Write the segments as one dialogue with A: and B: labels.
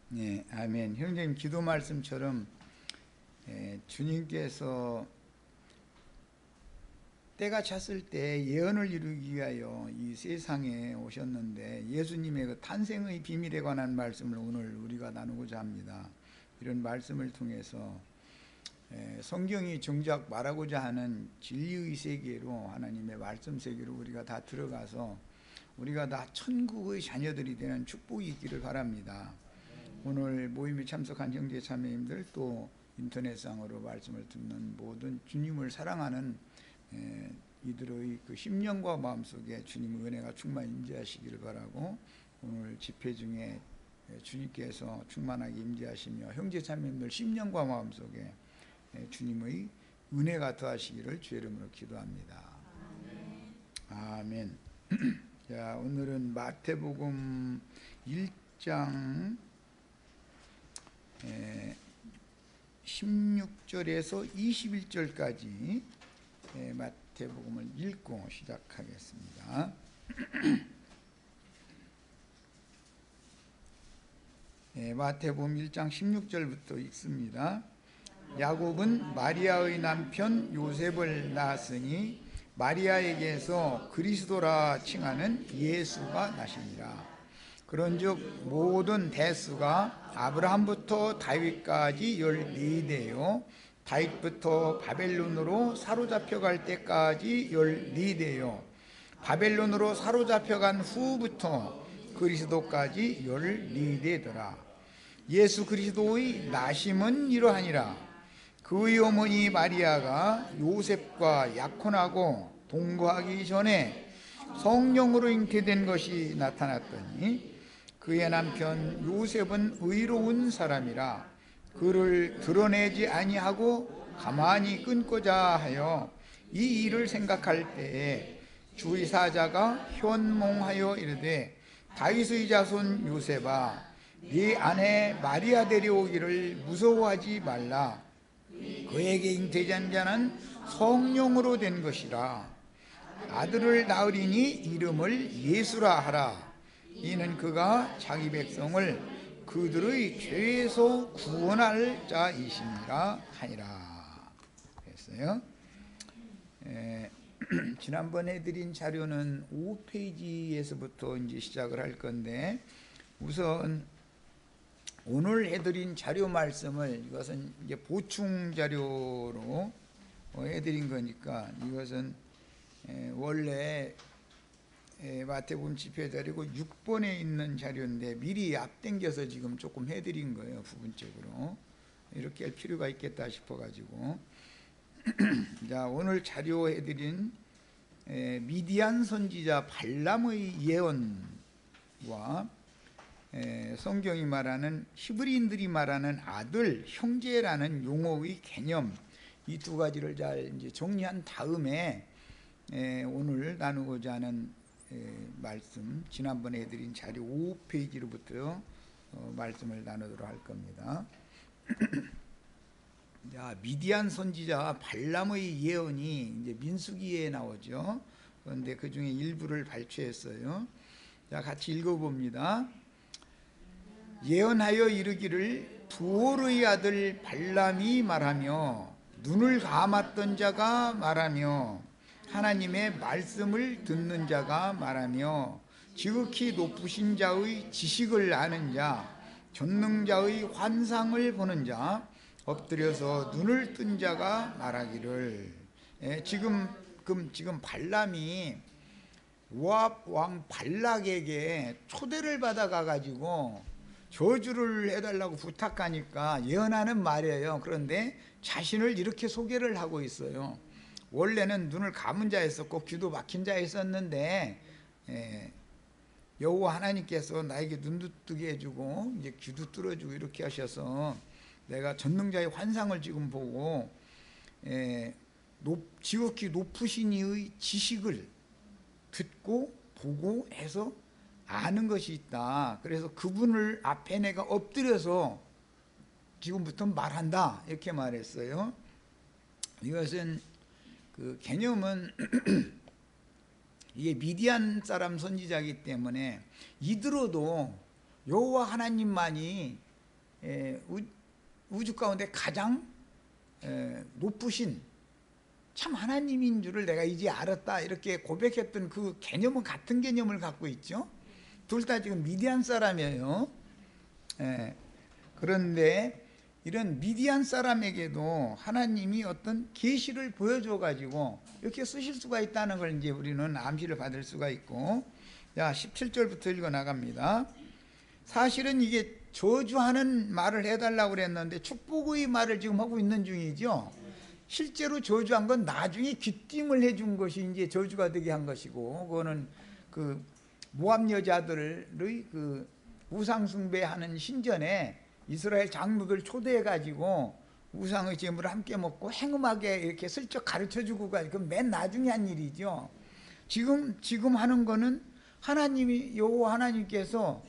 A: 네, 아멘. 형제님 기도 말씀처럼 주님께서 때가 찼을 때 예언을 이루기 위하여 이 세상에 오셨는데 예수님의 그 탄생의 비밀에 관한 말씀을 오늘 우리가 나누고자 합니다. 이런 말씀을 통해서 성경이 정작 말하고자 하는 진리의 세계로, 하나님의 말씀 세계로 우리가 다 들어가서 우리가 다 천국의 자녀들이 되는 축복이 있기를 바랍니다. 오늘 모임에 참석한 형제 자매님들, 또 인터넷상으로 말씀을 듣는 모든 주님을 사랑하는 이들의 그 심령과 마음속에 주님의 은혜가 충만히 임재하시기를 바라고, 오늘 집회 중에 주님께서 충만하게 임재하시며 형제 자매님들 심령과 마음속에 주님의 은혜가 더하시기를 주의 이름으로 기도합니다. 아멘. 자, 오늘은 마태복음 1장 16절에서 21절까지 마태복음을 읽고 시작하겠습니다. 마태복음 1장 16절부터 읽습니다. 야곱은 마리아의 남편 요셉을 낳았으니 마리아에게서 그리스도라 칭하는 예수가 나시니라. 그런즉 모든 대수가 아브라함부터 다윗까지 14대요 다윗부터 바벨론으로 사로잡혀갈 때까지 14대요 바벨론으로 사로잡혀간 후부터 그리스도까지 14대더라. 예수 그리스도의 나심은 이러하니라. 그의 어머니 마리아가 요셉과 약혼하고 동거하기 전에 성령으로 잉태된 것이 나타났더니 그의 남편 요셉은 의로운 사람이라 그를 드러내지 아니하고 가만히 끊고자 하여 이 일을 생각할 때에 주의 사자가 현몽하여 이르되 다윗의 자손 요셉아, 네 아내 마리아 데려오기를 무서워하지 말라. 그에게 잉태된 자는 성령으로 된 것이라. 아들을 낳으리니 이름을 예수라 하라. 이는 그가 자기 백성을 그들의 죄에서 구원할 자이시니라 하니라. 그랬어요. 지난번에 드린 자료는 5페이지에서부터 이제 시작을 할 건데, 우선 오늘 해드린 자료 말씀을, 이것은 이제 보충 자료로 해드린 거니까, 이것은 원래 마태복음 집회 자료고 6번에 있는 자료인데 미리 앞당겨서 지금 조금 해드린 거예요. 부분적으로 이렇게 할 필요가 있겠다 싶어가지고 자, 오늘 자료 해드린 미디안 선지자 발람의 예언과 성경이 말하는, 히브리인들이 말하는 아들, 형제라는 용어의 개념, 이 두 가지를 잘 이제 정리한 다음에 오늘 나누고자 하는 말씀, 지난번에 해드린 자료 5페이지로부터 말씀을 나누도록 할 겁니다. 자, 미디안 선지자 발람의 예언이 이제 민수기에 나오죠. 그런데 그 중에 일부를 발췌했어요. 자, 같이 읽어봅니다. 예언하여 이르기를 부올의 아들 발람이 말하며 눈을 감았던 자가 말하며 하나님의 말씀을 듣는 자가 말하며 지극히 높으신 자의 지식을 아는 자, 전능자의 환상을 보는 자, 엎드려서 눈을 뜬 자가 말하기를. 지금 발람이 모압 왕 발락에게 초대를 받아가 가지고 저주를 해달라고 부탁하니까 예언하는 말이에요. 그런데 자신을 이렇게 소개를 하고 있어요. 원래는 눈을 감은 자였었고 귀도 막힌 자였었는데 여호와 하나님께서 나에게 눈도 뜨게 해주고 이제 귀도 뚫어주고 이렇게 하셔서 내가 전능자의 환상을 지금 보고 지극히 높으신 이의 지식을 듣고 보고 해서 아는 것이 있다. 그래서 그분을 앞에 내가 엎드려서 지금부터 말한다, 이렇게 말했어요. 이것은 그 개념은 이게 미디안 사람 선지자이기 때문에 이들어도 여호와 하나님만이 우주 가운데 가장 높으신 참 하나님인 줄을 내가 이제 알았다, 이렇게 고백했던 그 개념은 같은 개념을 갖고 있죠. 둘 다 지금 미디안 사람이에요. 그런데 이런 미디안 사람에게도 하나님이 어떤 계시를 보여줘 가지고 이렇게 쓰실 수가 있다는 걸 이제 우리는 암시를 받을 수가 있고. 자, 17절부터 읽어 나갑니다. 사실은 이게 저주하는 말을 해달라고 그랬는데 축복의 말을 지금 하고 있는 중이죠. 실제로 저주한 건 나중에 귀띔을 해준 것이 이제 저주가 되게 한 것이고, 그거는 그 모압 여자들의 그 우상숭배하는 신전에 이스라엘 장로들 초대해 가지고 우상의 제물을 함께 먹고 행음하게 이렇게 슬쩍 가르쳐주고 가, 그 맨 나중에 한 일이죠. 지금 하는 거는 하나님이, 여호와 하나님께서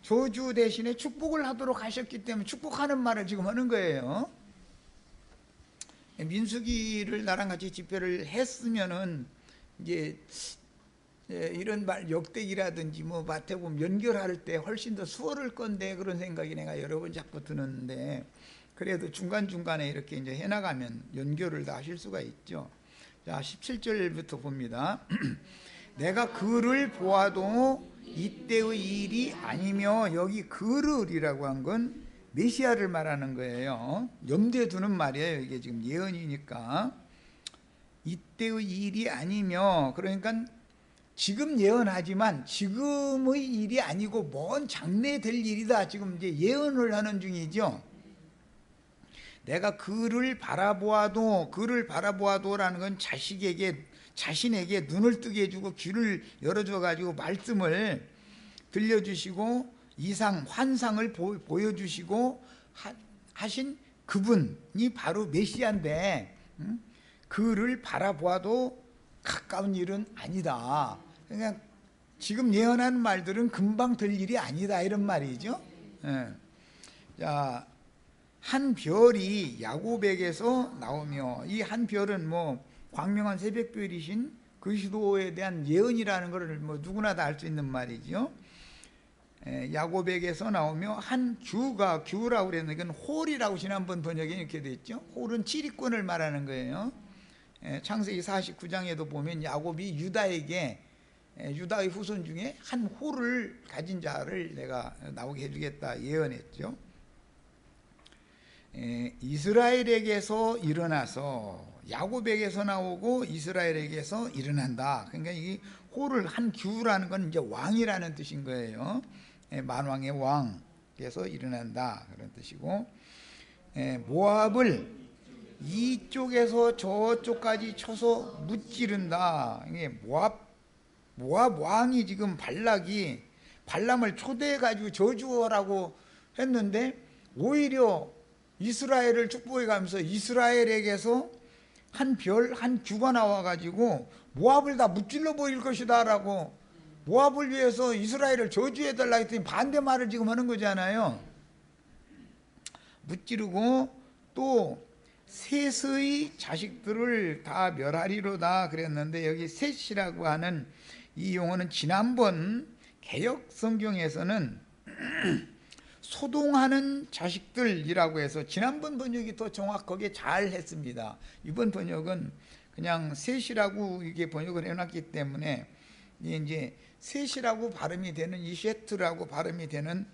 A: 저주 대신에 축복을 하도록 하셨기 때문에 축복하는 말을 지금 하는 거예요. 민수기를 나랑 같이 집회를 했으면은 이제 이런 말 역대기라든지 뭐 마태복음 연결할 때 훨씬 더 수월할 건데, 그런 생각이 내가 여러 번 자꾸 드는데, 그래도 중간중간에 이렇게 이제 해나가면 연결을 다 하실 수가 있죠. 자, 17절부터 봅니다. 내가 그를 보아도 이때의 일이 아니며, 여기 그를이라고 한 건 메시아를 말하는 거예요. 염두에 두는 말이에요. 이게 지금 예언이니까. 이때의 일이 아니며, 그러니까 지금 예언하지만 지금의 일이 아니고 먼 장래에 될 일이다, 지금 이제 예언을 하는 중이죠. 내가 그를 바라보아도라는 건 자신에게 눈을 뜨게 해주고 귀를 열어줘 가지고 말씀을 들려주시고 이상 환상을 보여주시고 하신 그분이 바로 메시아인데, 그를 바라보아도 가까운 일은 아니다. 그러니까 지금 예언하는 말들은 금방 될 일이 아니다, 이런 말이죠. 자, 한 별이 야곱에게서 나오며, 이 한 별은 뭐 광명한 새벽별이신 그리스도에 대한 예언이라는 것을 뭐 누구나 다 알 수 있는 말이죠. 야곱에게서 나오며 한 규라고 그랬는데, 이건 홀이라고 지난번 번역에 이렇게 돼 있죠. 홀은 지리권을 말하는 거예요. 창세기 49장에도 보면 야곱이 유다의 후손 중에 한 홀을 가진 자를 내가 나오게 해주겠다 예언했죠. 이스라엘에게서 일어나서, 야곱에게서 나오고 이스라엘에게서 일어난다. 그러니까 이 홀을 한 규라는 건 이제 왕이라는 뜻인 거예요. 만왕의 왕께서 일어난다, 그런 뜻이고, 모압을 이쪽에서 저쪽까지 쳐서 무찌른다. 이게 모압 왕이 지금 발람을 초대해 가지고 저주하라고 했는데, 오히려 이스라엘을 축복해 가면서 이스라엘에게서 한 규가 나와 가지고 모압을 다 무찔러 버릴 것이다 라고, 모압을 위해서 이스라엘을 저주해 달라 했더니 반대 말을 지금 하는 거잖아요. 무찌르고 또 셋의 자식들을 다 멸하리로다 그랬는데, 여기 셋이라고 하는 이 용어는 지난번 개역 성경에서는 소동하는 자식들이라고 해서 지난번 번역이 더 정확하게 잘 했습니다. 이번 번역은 그냥 셋이라고 이게 번역을 해놨기 때문에, 이제 셋이라고 발음이 되는, 이 셋이라고 발음이 되는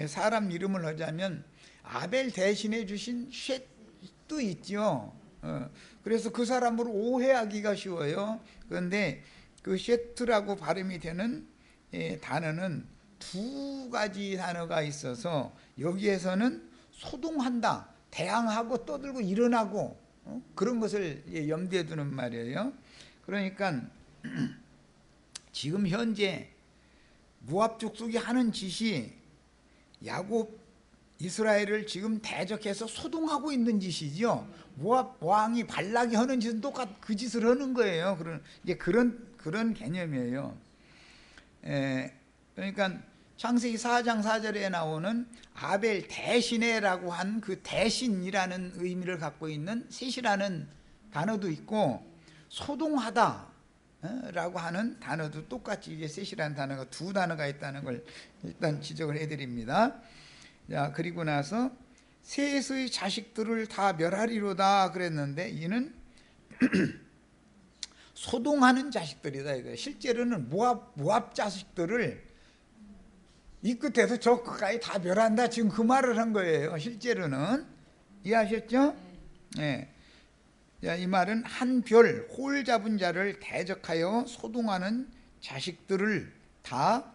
A: 사람 이름을 하자면 아벨 대신해 주신 셋도 있죠. 그래서 그 사람으로 오해하기가 쉬워요. 그런데 그 셋이라고 발음이 되는 단어는 두 가지 단어가 있어서, 여기에서는 소동한다, 대항하고 떠들고 일어나고 그런 것을 염두에 두는 말이에요. 그러니까 지금 현재 모압 족속이 하는 짓이 야곱 이스라엘을 지금 대적해서 소동하고 있는 짓이죠. 모압 왕이 발락이 하는 짓은 똑같 그 짓을 하는 거예요. 그런 개념이에요. 그러니까 창세기 4장 4절에 나오는 아벨 대신에라고 한 그 대신이라는 의미를 갖고 있는 셋이라는 단어도 있고, 소동하다 라고 하는 단어도 똑같이 이제 셋이라는 단어가 두 단어가 있다는 걸 일단 지적을 해드립니다. 자, 그리고 나서 셋의 자식들을 다 멸하리로다 그랬는데 이는 소동하는 자식들이다 이거예요. 실제로는 모압 자식들을 이 끝에서 저 끝까지 다 멸한다 지금 그 말을 한 거예요. 실제로는 이해하셨죠? 네. 자, 이 말은 한 별 홀 잡은 자를 대적하여 소동하는 자식들을 다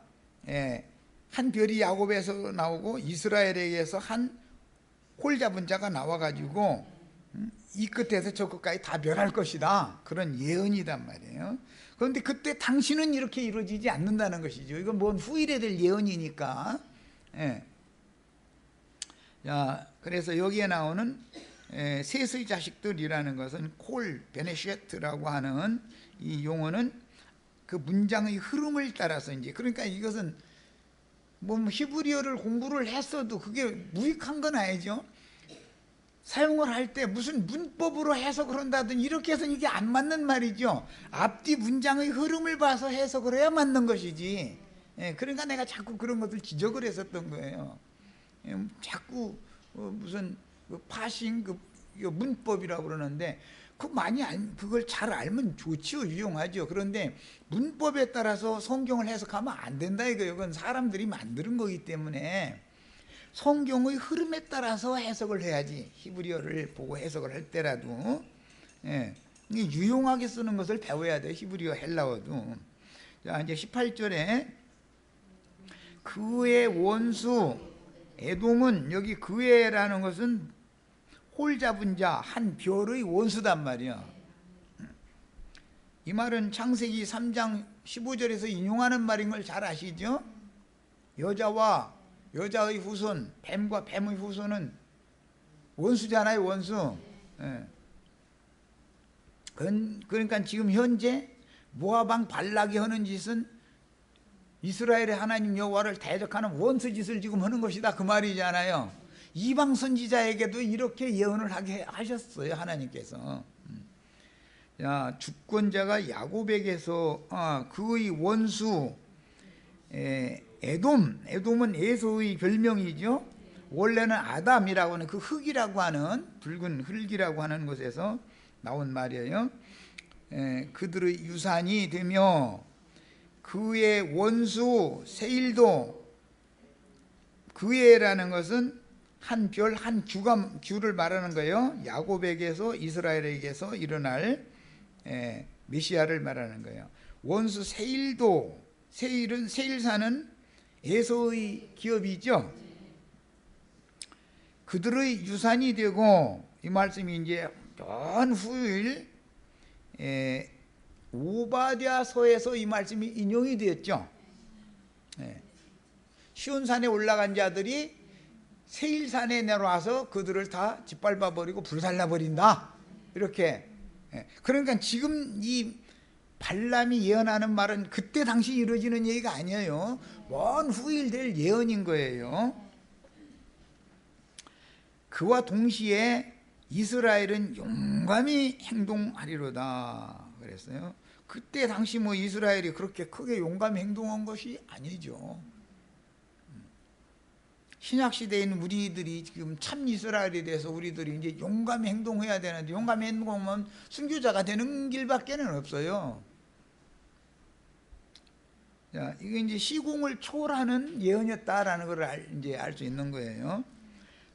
A: 한 별이 야곱에서 나오고 이스라엘에게서 한 홀 잡은 자가 나와가지고 이 끝에서 저 끝까지 다 멸할 것이다 그런 예언이단 말이에요. 그런데 그때 당신은 이렇게 이루어지지 않는다는 것이죠. 이건 뭔 후일에 될 예언이니까. 자, 그래서 여기에 나오는 셋의 자식들이라는 것은 콜 베네쉐트라고 하는 이 용어는 그 문장의 흐름을 따라서 이제 그러니까 이것은 뭐 히브리어를 공부를 했어도 그게 무익한 건 아니죠. 사용을 할 때 무슨 문법으로 해석을 한다든 이렇게 해서는 이게 안 맞는 말이죠. 앞뒤 문장의 흐름을 봐서 해석을 해야 맞는 것이지. 그러니까 내가 자꾸 그런 것을 지적을 했었던 거예요. 자꾸 무슨 파싱 문법이라고 그러는데 그걸 잘 알면 좋지요, 유용하죠. 그런데 문법에 따라서 성경을 해석하면 안 된다 이거예요. 이건 사람들이 만드는 거기 때문에 성경의 흐름에 따라서 해석을 해야지. 히브리어를 보고 해석을 할 때라도 유용하게 쓰는 것을 배워야 돼. 히브리어 헬라어도. 자, 이제 18절에 그의 원수 에돔은, 여기 그의라는 것은 홀 잡은 자, 한 별의 원수단 말이야. 이 말은 창세기 3장 15절에서 인용하는 말인 걸 잘 아시죠? 여자와 여자의 후손, 뱀과 뱀의 후손은 원수잖아요, 원수. 그러니까 지금 현재 모압 왕 발락이 하는 짓은 이스라엘의 하나님 여호와를 대적하는 원수 짓을 지금 하는 것이다 그 말이잖아요. 이방 선지자에게도 이렇게 예언을 하게 하셨어요, 하나님께서. 자, 주권자가 야곱에게서 그의 원수 에돔은 에서의 별명이죠. 원래는 아담이라고 하는 그 흙이라고 하는, 붉은 흙이라고 하는 곳에서 나온 말이에요. 그들의 유산이 되며 그의 원수 세일도, 그의라는 것은 한 별, 한 규를 말하는 거예요. 야곱에게서 이스라엘에게서 일어날 메시아를 말하는 거예요. 원수 세일도, 세일사는 에서의 기업이죠. 그들의 유산이 되고, 이 말씀이 이제 먼 후일 오바댜서에서 이 말씀이 인용이 되었죠. 시온산에 올라간 자들이 세일산에 내려와서 그들을 다 짓밟아 버리고 불살라 버린다 이렇게. 그러니까 지금 이 발람이 예언하는 말은 그때 당시 이루어지는 얘기가 아니에요. 먼 후일 될 예언인 거예요. 그와 동시에 이스라엘은 용감히 행동하리로다 그랬어요. 그때 당시 뭐 이스라엘이 그렇게 크게 용감히 행동한 것이 아니죠. 신약시대에 있는 우리들이 지금 참 이스라엘에 대해서 우리들이 이제 용감히 행동해야 되는데, 용감히 행동하면 순교자가 되는 길밖에는 없어요. 자, 이게 이제 시공을 초월하는 예언이었다라는 걸 이제 알 수 있는 거예요.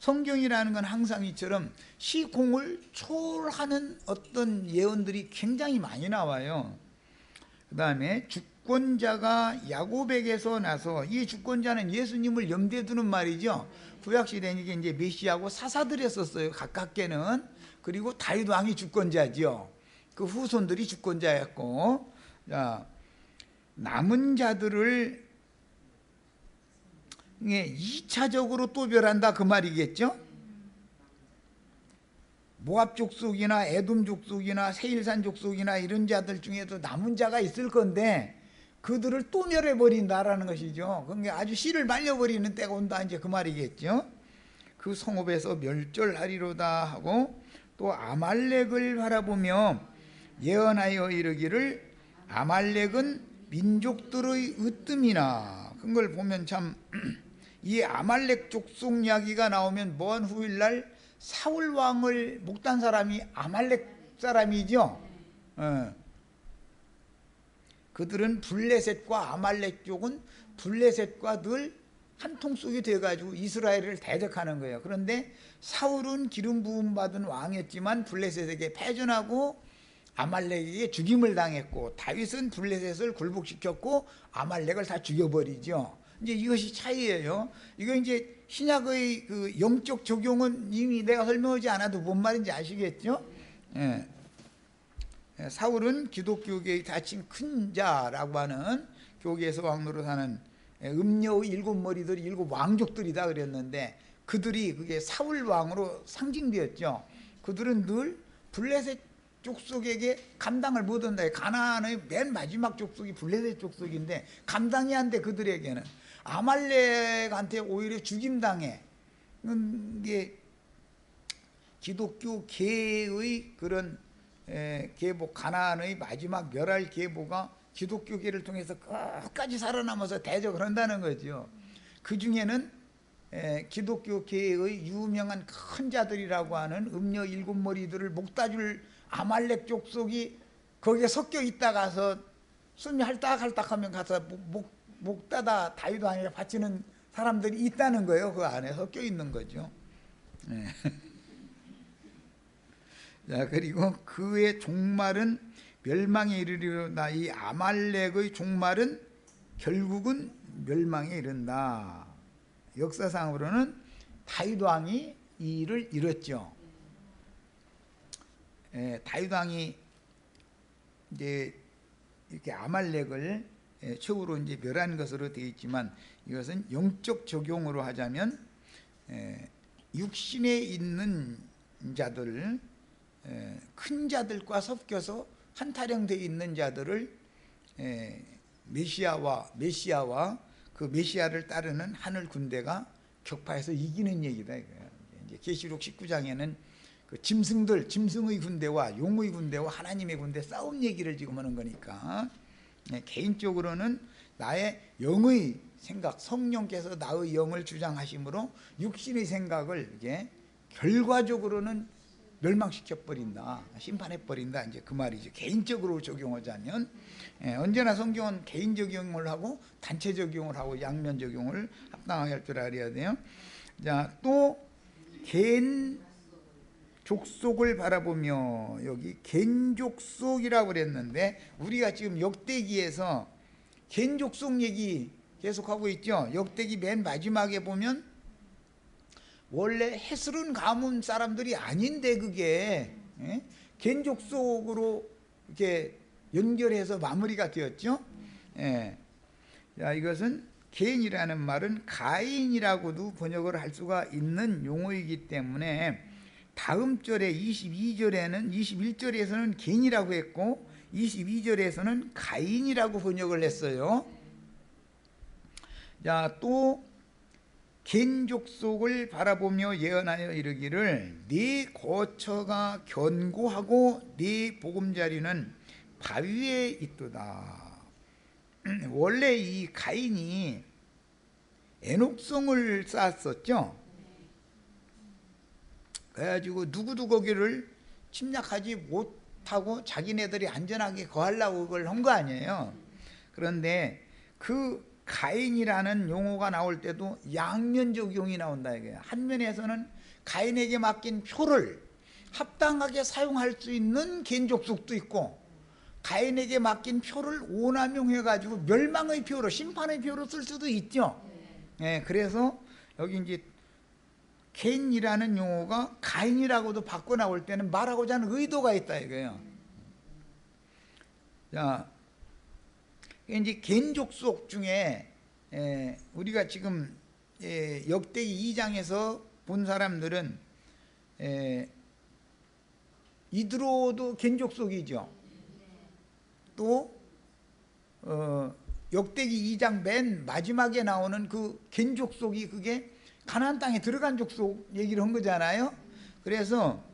A: 성경이라는 건 항상 이처럼 시공을 초월하는 어떤 예언들이 굉장히 많이 나와요. 그 다음에 주권자가 야곱에게서 나서, 이 주권자는 예수님을 염두에 두는 말이죠. 구약시대는 이게 이제 메시아하고 사사들이었었어요, 가깝게는. 그리고 다윗 왕이 주권자죠. 그 후손들이 주권자였고, 자, 남은 자들을 2차적으로 또 멸한다 그 말이겠죠. 모압 족속이나 에돔 족속이나 세일산 족속이나 이런 자들 중에도 남은 자가 있을 건데 그들을 또 멸해버린다라는 것이죠. 그러니까 아주 씨를 말려버리는 때가 온다 이제 그 말이겠죠. 그 성읍에서 멸절하리로다 하고, 또 아말렉을 바라보며 예언하여 이르기를 아말렉은 민족들의 으뜸이나, 그걸 보면 참 이 아말렉 족속 이야기가 나오면 먼 후일날 사울 왕을 목단 사람이 아말렉 사람이죠. 그들은 블레셋과 아말렉 쪽은 블레셋과 늘 한통속이 돼가지고 이스라엘을 대적하는 거예요. 그런데 사울은 기름 부음 받은 왕이었지만 블레셋에게 패전하고 아말렉에게 죽임을 당했고, 다윗은 블레셋을 굴복시켰고 아말렉을 다 죽여버리죠. 이제 이것이 차이예요. 이거 이제 신약의 그 영적 적용은 이미 내가 설명하지 않아도 뭔 말인지 아시겠죠? 예. 사울은 기독교계의 다친 큰 자라고 하는 교계에서 왕노릇 하는 음녀의 일곱 머리들이 일곱 왕족들이다 그랬는데, 그들이 그게 사울 왕으로 상징되었죠. 그들은 늘 블레셋 족속에게 감당을 못한다. 가나안의 맨 마지막 족속이 블레셋 족속인데 감당이 안 돼. 그들에게는 아말렉한테 오히려 죽임당해. 이게 기독교 계의 그런 계보, 가나안의 마지막 멸할 계보가 기독교계를 통해서 끝까지 살아남아서 대적을 한다는 거죠. 그 중에는 기독교계의 유명한 큰 자들이라고 하는 음녀 일곱 머리들을 목따줄 아말렉 족속이 거기에 섞여 있다가서 숨이 할딱할딱하면 가서 목 따다 다윗 왕에게 바치는 사람들이 있다는 거예요. 그 안에 섞여 있는 거죠. 자, 그리고 그의 종말은 멸망에 이르리로다. 이 아말렉의 종말은 결국은 멸망에 이른다. 역사상으로는 다윗 왕이 이 일을 이뤘죠. 다윗 왕이 이제 이렇게 아말렉을 최후로 이제 멸한 것으로 되어 있지만, 이것은 영적 적용으로 하자면 육신에 있는 자들, 큰 자들과 섞여서 한타령되어 있는 자들을 메시아와 그 메시아를 따르는 하늘 군대가 격파해서 이기는 얘기다 이거예요. 이제 계시록 19장에는 그 짐승의 군대와 용의 군대와 하나님의 군대 싸움 얘기를 지금 하는 거니까, 개인적으로는 나의 영의 생각, 성령께서 나의 영을 주장하심으로 육신의 생각을 이게 결과적으로는 멸망시켜버린다, 심판해버린다, 이제 그 말이죠. 개인적으로 적용하자면 언제나 성경은 개인 적용을 하고 단체 적용을 하고 양면 적용을 합당하게 할 줄 알아야 돼요. 자, 또 개인 족속을 바라보며, 여기 겐족속이라고 그랬는데 우리가 지금 역대기에서 겐족속 얘기 계속하고 있죠. 역대기 맨 마지막에 보면 원래 헤스론 가문 사람들이 아닌데 그게 겐족속으로 이렇게 연결해서 마무리가 되었죠. 자, 이것은 겐이라는 말은 가인이라고도 번역을 할 수가 있는 용어이기 때문에 다음 절에 21절에서는 겐이라고 했고 22절에서는 가인이라고 번역을 했어요. 자, 또 겐족속을 바라보며 예언하여 이르기를 네 거처가 견고하고 네 보금자리는 바위 위에 있도다. 원래 이 가인이 에녹성을 쌓았었죠. 그래가지고 누구도 거기를 침략하지 못하고 자기네들이 안전하게 거하려고 그걸 한 거 아니에요. 그런데 그 가인이라는 용어가 나올 때도 양면 적용이 나온다 이거예요. 한 면에서는 가인에게 맡긴 표를 합당하게 사용할 수 있는 겐족속도 있고, 가인에게 맡긴 표를 오남용해가지고 멸망의 표로, 심판의 표로 쓸 수도 있죠. 그래서 여기 이제 겐이라는 용어가 가인이라고도 바꿔 나올 때는 말하고자 하는 의도가 있다 이거예요. 자, 이제 겐족속 중에 우리가 지금 역대기 2장에서 본 사람들은 이드로도 겐족속이죠. 또 역대기 2장 맨 마지막에 나오는 그 겐족속이 그게 가나안 땅에 들어간 족속 얘기를 한 거잖아요. 그래서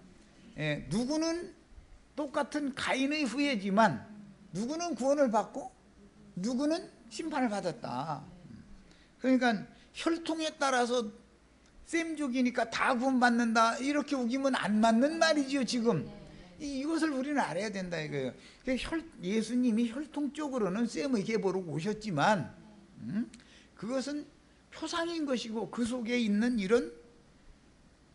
A: 누구는 똑같은 가인의 후예지만 누구는 구원을 받고 누구는 심판을 받았다. 그러니까 혈통에 따라서 셈족이니까 다 구원받는다 이렇게 우기면 안 맞는 말이지요. 지금 이것을 우리는 알아야 된다 이거예요. 예수님이 혈통적으로는 셈의 계보로 오셨지만 그것은 표상인 것이고 그 속에 있는 이런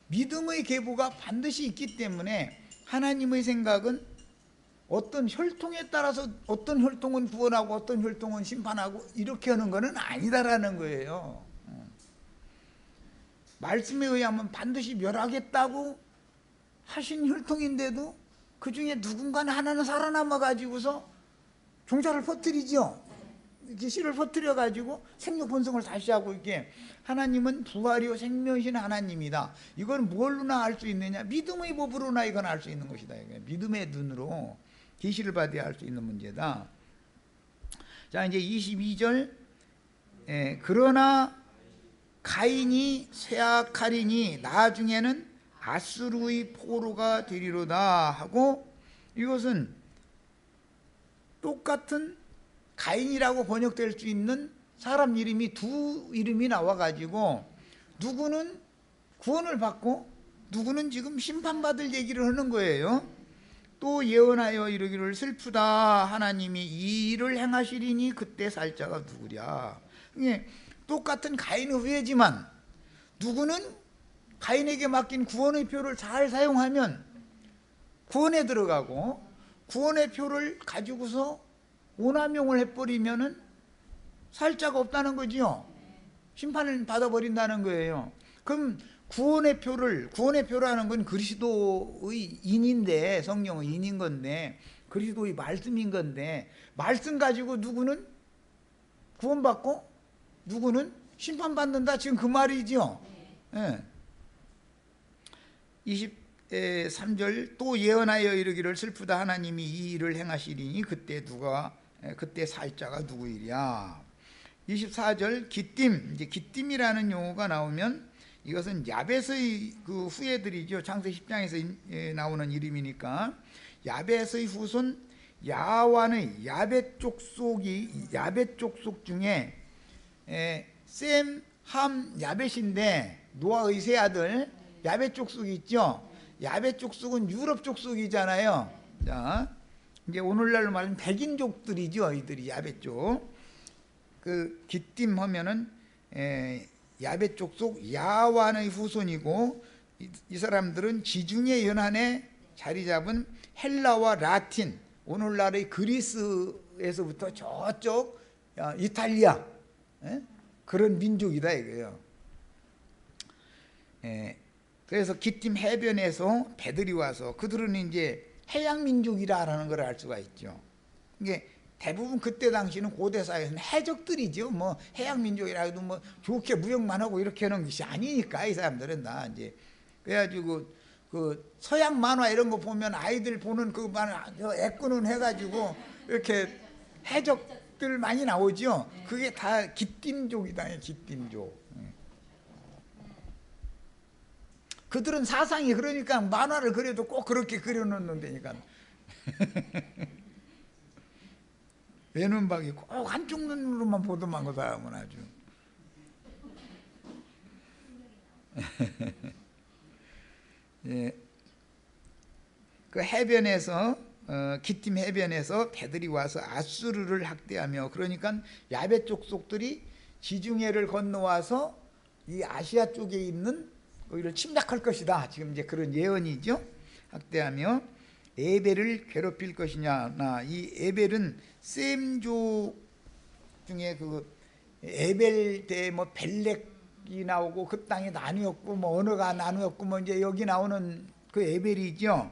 A: 믿음의 계보가 반드시 있기 때문에 하나님의 생각은 어떤 혈통에 따라서 어떤 혈통은 구원하고 어떤 혈통은 심판하고 이렇게 하는 것은 아니다라는 거예요. 말씀에 의하면 반드시 멸하겠다고 하신 혈통인데도 그 중에 누군가는 하나는 살아남아 가지고서 종자를 퍼뜨리죠. 이렇게 씨를 퍼뜨려 가지고 생육 번성을 다시 하고 이렇게. 하나님은 부활이요 생명이신 하나님이다. 이건 뭘로나 알 수 있느냐? 믿음의 법으로나 이건 알 수 있는 것이다. 믿음의 눈으로 계시를 받아야 알 수 있는 문제다. 자, 이제 22절. 그러나 가인이 쇠악하리니 나중에는 아수르의 포로가 되리로다 하고, 이것은 똑같은 가인이라고 번역될 수 있는 사람 이름이 두 이름이 나와가지고 누구는 구원을 받고 누구는 지금 심판받을 얘기를 하는 거예요. 또 예언하여 이르기를 슬프다 하나님이 이 일을 행하시리니 그때 살 자가 누구랴. 똑같은 가인의 후예지만 누구는 가인에게 맡긴 구원의 표를 잘 사용하면 구원에 들어가고, 구원의 표를 가지고서 오남용을 해버리면은 살 자가 없다는 거지요. 심판을 받아버린다는 거예요. 그럼 구원의 표라는 건 그리스도의 인인데, 성령의 인인 건데, 그리스도의 말씀인 건데, 말씀 가지고 누구는 구원받고 누구는 심판받는다, 지금 그 말이죠. 네. 23절 또 예언하여 이르기를 슬프다 하나님이 이 일을 행하시리니 그때 살 자가 누구이랴. 24절 기띔, 이제 기띔이라는 용어가 나오면 이것은 야벳의 그 후예들이죠. 창세기 10장에서 나오는 이름이니까 야벳의 후손 야완의 야벳 족속 중에 셈, 함, 야벳인데 노아의 세 아들 야벳 족속이 있죠. 야벳 족속은 유럽 족속이잖아요. 자, 이제 오늘날로 말하면 백인족들이죠. 이들이 야벳 족. 그 기띔 하면은 야벳 족속 야완의 후손이고, 이 사람들은 지중해 연안에 자리 잡은 헬라와 라틴, 오늘날의 그리스에서부터 저쪽 이탈리아, 그런 민족이다 이거예요. 그래서 기띔 해변에서 배들이 와서, 그들은 이제 해양 민족이라는 걸 알 수가 있죠. 이게 대부분 그때 당시는 고대 사회에서는 해적들이죠. 뭐 해양 민족이라 해도 뭐 좋게 무역만 하고 이렇게 하는 것이 아니니까 이 사람들은 다 이제. 그래가지고 그 서양 만화 이런 거 보면 아이들 보는 그 만화 애꾸는 해가지고 이렇게 해적들 많이 나오죠. 그게 다 기띔족이다. 기띔족. 그들은 사상이 그러니까 만화를 그려도 꼭 그렇게 그려놓는다니까. 외눈박이 꼭 한쪽 눈으로만 보더만 그 사람은 아주. 예. 그 해변에서 기띔 해변에서 배들이 와서 아수르를 학대하며, 그러니까 야벳 족속들이 지중해를 건너와서 이 아시아 쪽에 있는 거기를 침략할 것이다. 지금 이제 그런 예언이죠. 학대하며 에벨을 괴롭힐 것이냐. 이 에벨은 셈족 중에 그 에벨 때 뭐 벨렉이 나오고 그 땅이 나누었고 뭐 언어가 나누었고 뭐 이제 여기 나오는 그 에벨이죠.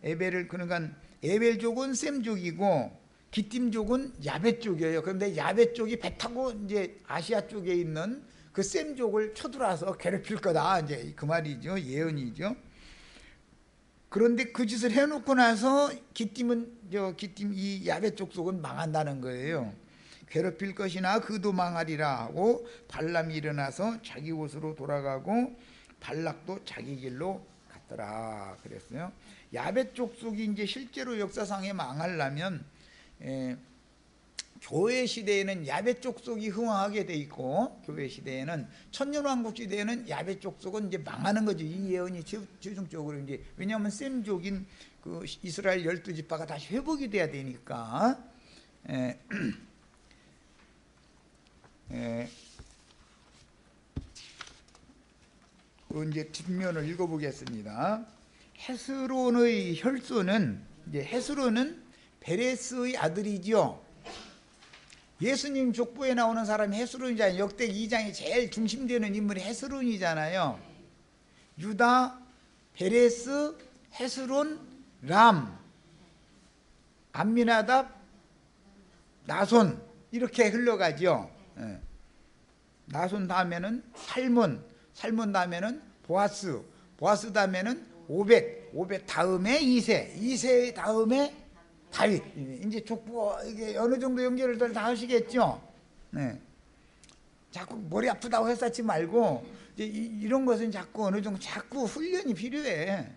A: 에벨을, 그러니까 에벨족은 셈족이고 기띔족은 야벳족이에요. 그런데 야벳족이 배 타고 이제 아시아 쪽에 있는 그 셈족을 쳐들어와서 괴롭힐 거다, 이제 그 말이죠. 예언이죠. 그런데 그 짓을 해놓고 나서 기띔 이 야벳 족속은 망한다는 거예요. 괴롭힐 것이나 그도 망하리라 하고 발람이 일어나서 자기 곳으로 돌아가고 발락도 자기 길로 갔더라 그랬어요. 야벳 족속이 이제 실제로 역사상에 망하려면 교회 시대에는 야베 족속이 흥왕하게 돼 있고, 교회 시대에는 천년왕국 시대에는 야베 족속은 이제 망하는 거죠. 이 예언이 최종적으로 이제, 왜냐하면 셈족인 그 이스라엘 12지파가 다시 회복이 돼야 되니까. 그 이제 뒷면을 읽어보겠습니다. 헤스론의 혈손은, 이제 헤스론은 베레스의 아들이죠. 예수님 족보에 나오는 사람이 헤스론이잖아요. 역대기 2장에 제일 중심되는 인물이 헤스론이잖아요. 유다, 베레스, 헤스론, 람, 암미나답, 나손, 이렇게 흘러가죠. 나손 다음에는 살몬, 살몬 다음에는 보아스, 보아스 다음에는 오벳 다음에 이세 다음에 다윗. 이제 족보 이게 어느 정도 연결을 다 하시겠죠. 네. 자꾸 머리 아프다고 해싸지 말고 이제 이런 것은 자꾸 어느 정도 자꾸 훈련이 필요해.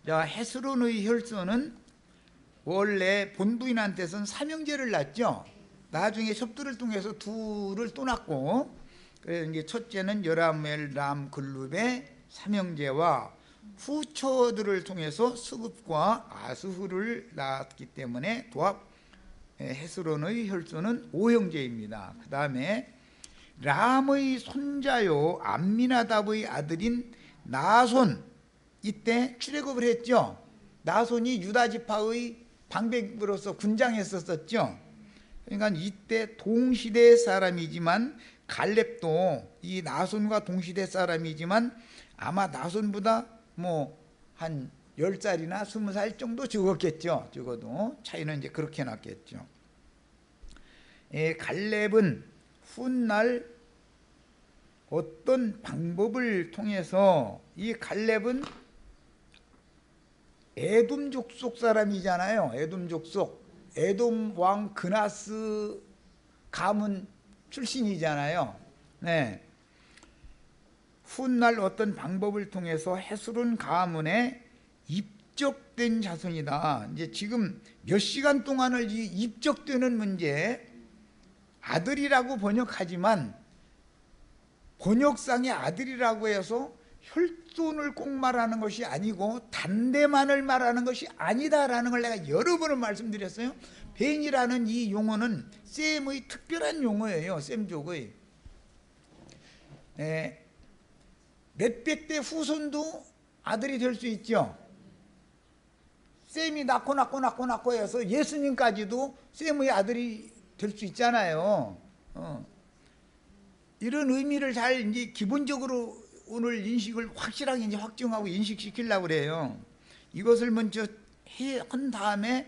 A: 자, 헤스론의 혈손은 원래 본부인한테서는 삼형제를 낳죠. 나중에 협두를 통해서 둘을 또 낳고, 그래서 이제 첫째는 여라멜, 람, 글룹의 삼형제와 후처들을 통해서 스굽과 아스후를 낳았기 때문에 도합 헤스론의 혈손은 5형제입니다. 그 다음에 람의 손자요 암미나답의 아들인 나손, 이때 출애굽을 했죠. 나손이 유다지파의 방백으로서 군장했었죠. 그러니까 이때 동시대 사람이지만, 갈렙도 이 나손과 동시대 사람이지만 아마 나손보다 뭐 한 10살이나 20살 정도 적었겠죠. 적어도 차이는 이제 그렇게 났겠죠. 갈렙은 훗날 어떤 방법을 통해서, 이 갈렙은 에돔 족속 사람이잖아요. 에돔 족속, 에돔 왕 그나스 가문 출신이잖아요. 네. 훗날 어떤 방법을 통해서 헤스론 가문에 입적된 자손이다. 이제 지금 몇 시간 동안을 이 입적되는 문제, 아들이라고 번역하지만 번역상의 아들이라고 해서 혈손을 꼭 말하는 것이 아니고 단대만을 말하는 것이 아니다라는 걸 내가 여러 번을 말씀드렸어요. 벤이라는 이 용어는 셈의 특별한 용어예요. 셈족의. 몇백 대 후손도 아들이 될 수 있죠. 셈이 낳고 해서 예수님까지도 셈의 아들이 될 수 있잖아요. 이런 의미를 잘 이제 기본적으로 오늘 인식을 확실하게 이제 확정하고 인식시키려고 그래요. 이것을 먼저 한 다음에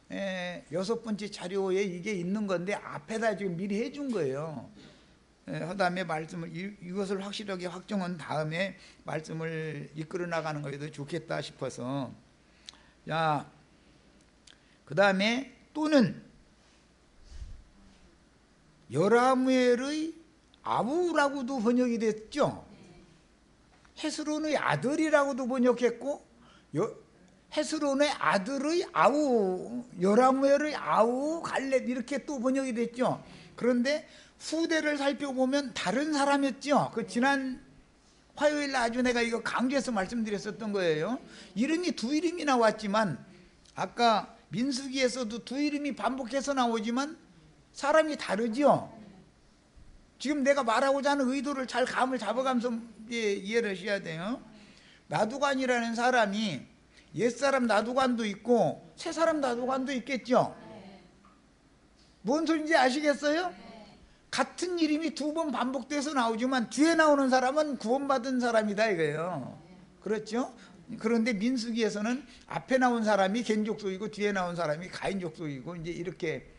A: 6번째 자료에 이게 있는 건데 앞에다 지금 미리 해준 거예요. 그 다음에 말씀을 이것을 확실하게 확정한 다음에 말씀을 이끌어 나가는 것이 좋겠다 싶어서. 자, 그 다음에 또는 여라무엘의 아우라고도 번역이 됐죠. 헤스론의 아들이라고도 번역했고, 헤스론의 아들의 아우, 여라무엘의 아우 갈렙, 이렇게 또 번역이 됐죠. 그런데 후대를 살펴보면 다른 사람이었죠. 그 지난 화요일 아주 내가 이거 강조해서 말씀드렸었던 거예요. 이름이 두 이름이 나왔지만, 아까 민수기에서도 두 이름이 반복해서 나오지만 사람이 다르죠. 지금 내가 말하고자 하는 의도를 잘 감을 잡아가면서 이해를 하셔야 돼요. 나두관이라는 사람이 옛사람 나두관도 있고 새사람 나두관도 있겠죠. 뭔 소리인지 아시겠어요? 같은 이름이 두 번 반복돼서 나오지만 뒤에 나오는 사람은 구원받은 사람이다 이거예요. 그렇죠? 그런데 민수기에서는 앞에 나온 사람이 겐족속이고 뒤에 나온 사람이 가인족속이고 이제 이렇게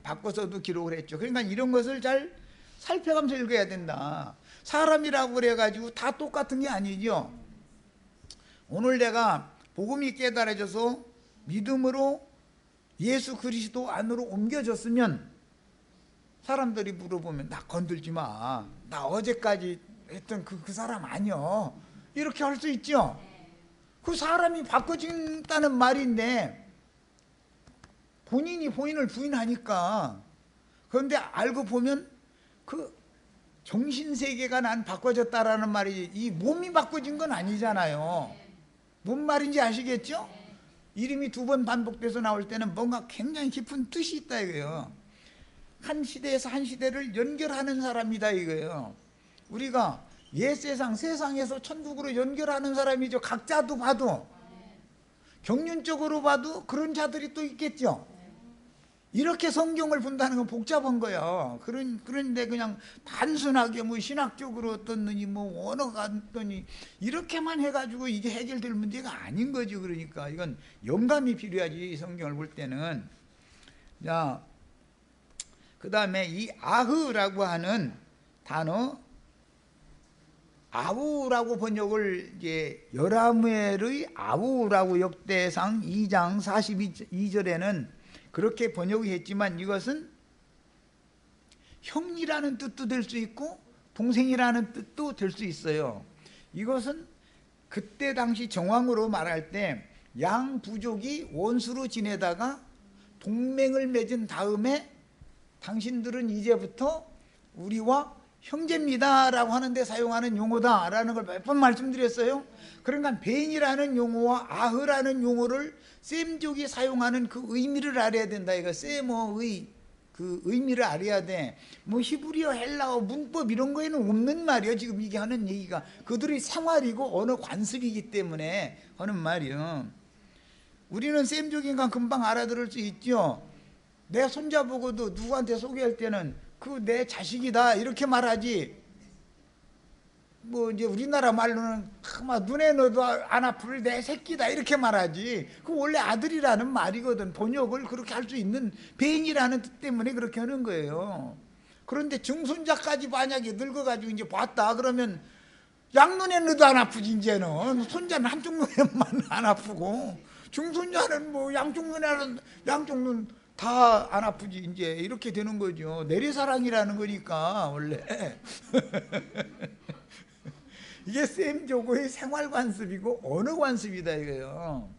A: 바꿔서도 기록을 했죠. 그러니까 이런 것을 잘 살펴가면서 읽어야 된다. 사람이라고 그래가지고 다 똑같은 게 아니죠. 오늘 내가 복음이 깨달아져서 믿음으로 예수 그리스도 안으로 옮겨졌으면 사람들이 물어보면 나 건들지 마. 나 어제까지 했던 그 사람 아니야. 이렇게 할 수 있죠. 그 사람이 바꿔진다는 말인데 본인이 본인을 부인하니까. 그런데 알고 보면 그 정신세계가 난 바꿔졌다라는 말이 이 몸이 바꿔진 건 아니잖아요. 뭔 말인지 아시겠죠? 이름이 2번 반복돼서 나올 때는 뭔가 굉장히 깊은 뜻이 있다 이거예요. 한 시대에서 한 시대를 연결하는 사람이다 이거예요. 우리가 옛 세상, 세상에서 천국으로 연결하는 사람이죠. 각자도 봐도, 경륜적으로 봐도 그런 자들이 또 있겠죠. 이렇게 성경을 본다는 건 복잡한 거야. 그런데 그냥 단순하게 뭐 신학적으로 어떻느니 뭐 언어가 어떠니 이렇게만 해가지고 이게 해결될 문제가 아닌 거지. 그러니까 이건 영감이 필요하지, 성경을 볼 때는. 자, 그 다음에 이 아흐라고 하는 단어, 아우라고 번역을 이제 여라무엘의 아우라고 역대상 2장 42절에는 그렇게 번역이 했지만 이것은 형이라는 뜻도 될 수 있고 동생이라는 뜻도 될 수 있어요. 이것은 그때 당시 정황으로 말할 때 양 부족이 원수로 지내다가 동맹을 맺은 다음에 당신들은 이제부터 우리와 형제입니다 라고 하는데 사용하는 용어다 라는 걸 몇 번 말씀드렸어요. 그러니까 벤이라는 용어와 아흐라는 용어를 셈족이 사용하는 그 의미를 알아야 된다. 이거 세모의 그 의미를 알아야 돼. 뭐 히브리어, 헬라어, 문법 이런 거에는 없는 말이에요. 지금 이게 하는 얘기가 그들의 생활이고 언어 관습이기 때문에 하는 말이에요. 우리는 셈족인가 금방 알아들을 수 있죠. 내 손자 보고도 누구한테 소개할 때는 그 내 자식이다 이렇게 말하지. 뭐 이제 우리나라 말로는 막 눈에 넣어도 안 아플 내 새끼다 이렇게 말하지. 그 원래 아들이라는 말이거든. 번역을 그렇게 할 수 있는 벤이라는 뜻 때문에 그렇게 하는 거예요. 그런데 증손자까지 만약에 늙어가지고 이제 봤다 그러면 양눈에 넣어도 안 아프지. 이제는 손자는 한쪽 눈에만 안 아프고 증손자는 뭐 양쪽 눈 다 안 아프지. 이제 이렇게 되는 거죠. 내리사랑이라는 거니까 원래. 이게 셈조고의 생활관습이고 언어관습이다 이거예요.